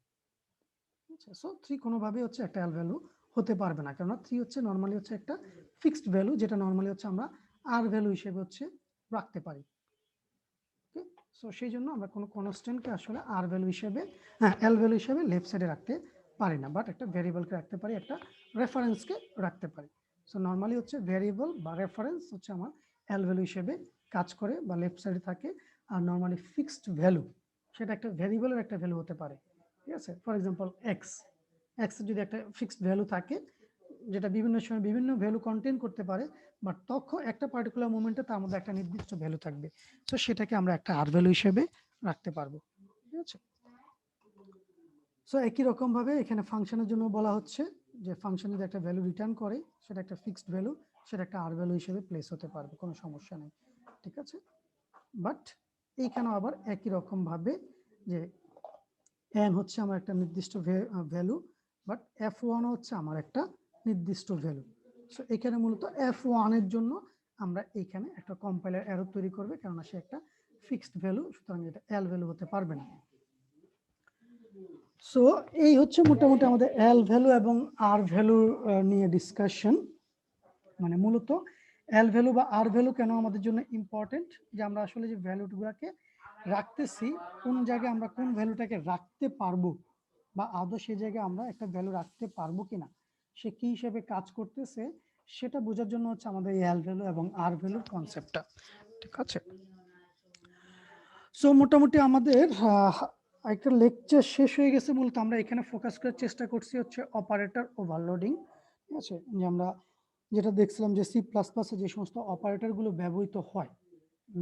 আচ্ছা, সো 3 কোনোভাবে হচ্ছে একটা L value হতে পারবে না, কারণ 3 হচ্ছে নরমালি হচ্ছে একটা ফিক্সড ভ্যালু, যেটা নরমালি হচ্ছে আমরা R ভ্যালু হিসেবে হচ্ছে রাখতে পারি। ওকে, সো সেই জন্য আমরা কোনো কনস্ট্যান্টকে আসলে R ভ্যালু হিসেবে, হ্যাঁ L ভ্যালু হিসেবে লেফট সাইডে রাখতে পারি না, বাট একটা ভেরিয়েবলকে রাখতে পারি, একটা রেফারেন্সকে রাখতে পারি। সো নরমালি হচ্ছে ভেরিয়েবল বা রেফারেন্স হচ্ছে আমার L ভ্যালু হিসেবে কাজ করে বা লেফট সাইডে থাকে। আর নরমালি ফিক্সড ভ্যালু সেটা একটা ভেরিয়েবলের একটা ভ্যালু হতে পারে, ঠিক আছে। ফর এক্সাম্পল এক্স যদি একটা ফিক্সড ভ্যালু থাকে, যেটা বিভিন্ন সময় বিভিন্ন ভ্যালু কন্টেইন করতে পারে, বাট তখন একটা পার্টিকুলার মোমেন্টে তার মধ্যে একটা নির্দিষ্ট ভ্যালু থাকবে, সো সেটাকে আমরা একটা আর ভ্যালু হিসেবে রাখতে পারবো, ঠিক আছে। সো একই রকম ভাবে এখানে ফাংশনের জন্য বলা হচ্ছে যে ফাংশন যদি একটা ভ্যালু রিটার্ন করে, সেটা একটা ফিক্সড ভ্যালু, সেটা একটা আর ভ্যালু হিসেবে প্লেস হতে পারবে, কোনো সমস্যা নেই, ঠিক আছে। বাট এইখানেও আবার একই রকম ভাবে যে n হচ্ছে আমার একটা নির্দিষ্ট ভ্যালু, বাট f1 হচ্ছে আমার একটা নির্দিষ্ট ভ্যালু। সো এখানে মূলত f1 এর জন্য আমরা এখানে একটা কম্পাইলার এরর তৈরি করবে, কারণ সে একটা ফিক্সড ভ্যালু, সুতরাং এটা এল ভ্যালু হতে পারবে না। সো এই হচ্ছে মোটামুটি আমাদের এল ভ্যালু এবং আর ভ্যালু নিয়ে ডিসকাশন। মানে মূলত এল ভ্যালু বা আর ভ্যালু কেন আমাদের জন্য ইম্পর্টেন্ট, যে আমরা আসলে যে ভ্যালুগুলোকে রাখতেছি, কোন জায়গায় আমরা কোন ভ্যালুটাকে রাখতে পারবো, বা আদৌ সেই জায়গায় আমরা একটা ভ্যালু রাখতে পারবো কিনা, সে কি হিসেবে কাজ করতেছে, সেটা বোঝার জন্য হচ্ছে আমাদের এল ভ্যালু এবং আর ভ্যালুর কনসেপ্টটা, ঠিক আছে। সো মোটামুটি আমাদের একটা লেকচার শেষ হয়ে গেছে। মূলত আমরা এখানে ফোকাস করার চেষ্টা করছি হচ্ছে অপারেটর ওভারলোডিং, ঠিক আছে। যে আমরা যেটা দেখছিলাম যে সি প্লাস প্লাসে যে সমস্ত অপারেটরগুলো ব্যবহৃত হয়,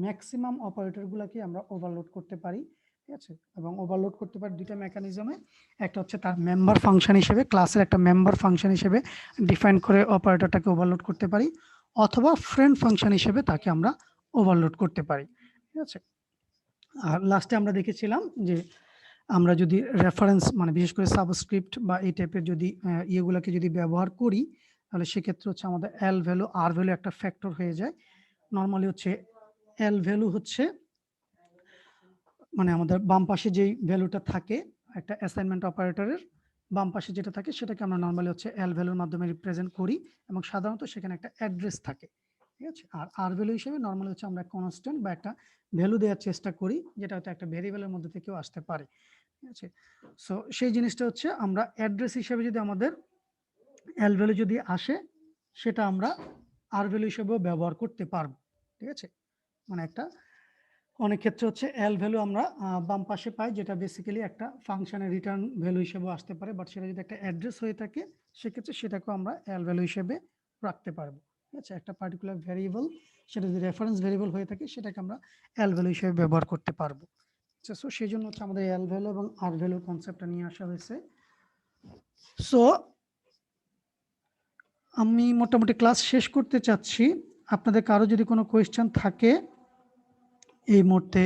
ম্যাক্সিমাম অপারেটরগুলোকে আমরা ওভারলোড করতে পারি, ঠিক আছে। এবং ওভারলোড করতে পারি দুইটা মেকানিজমে। একটা হচ্ছে তার মেম্বার ফাংশন হিসেবে, ক্লাসের একটা মেম্বার ফাংশন হিসেবে ডিফাইন করে অপারেটরটাকে ওভারলোড করতে পারি, অথবা ফ্রেন্ড ফাংশন হিসেবে তাকে আমরা ওভারলোড করতে পারি, ঠিক আছে। আর লাস্টে আমরা দেখেছিলাম যে আমরা যদি রেফারেন্স মানে বিশেষ করে সাবস্ক্রিপ্ট বা এই টাইপের যদি ইয়েগুলোকে যদি ব্যবহার করি, তাহলে সেক্ষেত্রে হচ্ছে আমাদের এল ভ্যালু আর ভ্যালু একটা ফ্যাক্টর হয়ে যায়। নর্মালি হচ্ছে এল ভ্যালু হচ্ছে মানে আমাদের বাম পাশে যেই ভ্যালুটা থাকে একটা অ্যাসাইনমেন্ট অপারেটরের বাম পাশে যেটা থাকে, সেটাকে আমরা নর্মালি হচ্ছে এল ভ্যালুর মাধ্যমে রিপ্রেজেন্ট করি, এবং সাধারণত সেখানে একটা অ্যাড্রেস থাকে, ঠিক আছে। আর আর ভ্যালু হিসেবে নর্মালি হচ্ছে আমরা কনস্ট্যান্ট বা একটা ভ্যালু দেওয়ার চেষ্টা করি, যেটা হয়তো একটা ভেরিয়েবলের মধ্যে থেকেও আসতে পারে, ঠিক আছে। সো সেই জিনিসটা হচ্ছে আমরা অ্যাড্রেস হিসেবে যদি আমাদের এল ভ্যালু যদি আসে, সেটা আমরা আর ভ্যালু হিসেবেও ব্যবহার করতে পারবো, ঠিক আছে। মানে একটা অনেক ক্ষেত্রে হচ্ছে এল ভ্যালু আমরা বাম পাশে পাই, যেটা বেসিক্যালি একটা ফাংশনের রিটার্ন ভ্যালু হিসেবেও আসতে পারে, বাট সেটা যদি একটা অ্যাড্রেস হয়ে থাকে, সেক্ষেত্রে সেটাকেও আমরা এল ভ্যালু হিসেবে রাখতে পারবো, ঠিক আছে। একটা পার্টিকুলার ভ্যারিয়েবল সেটা যদি রেফারেন্স ভ্যারিয়েবল হয়ে থাকে, সেটাকে আমরা এল ভ্যালু হিসেবে ব্যবহার করতে পারবো। আচ্ছা, সো সেই জন্য হচ্ছে আমাদের এল ভ্যালু এবং আর ভ্যালুর কনসেপ্টটা নিয়ে আসা হয়েছে। সো আমি মোটামুটি ক্লাস শেষ করতে চাচ্ছি। আপনাদের কারো যদি কোনো কোয়েশ্চেন থাকে এই মুহূর্তে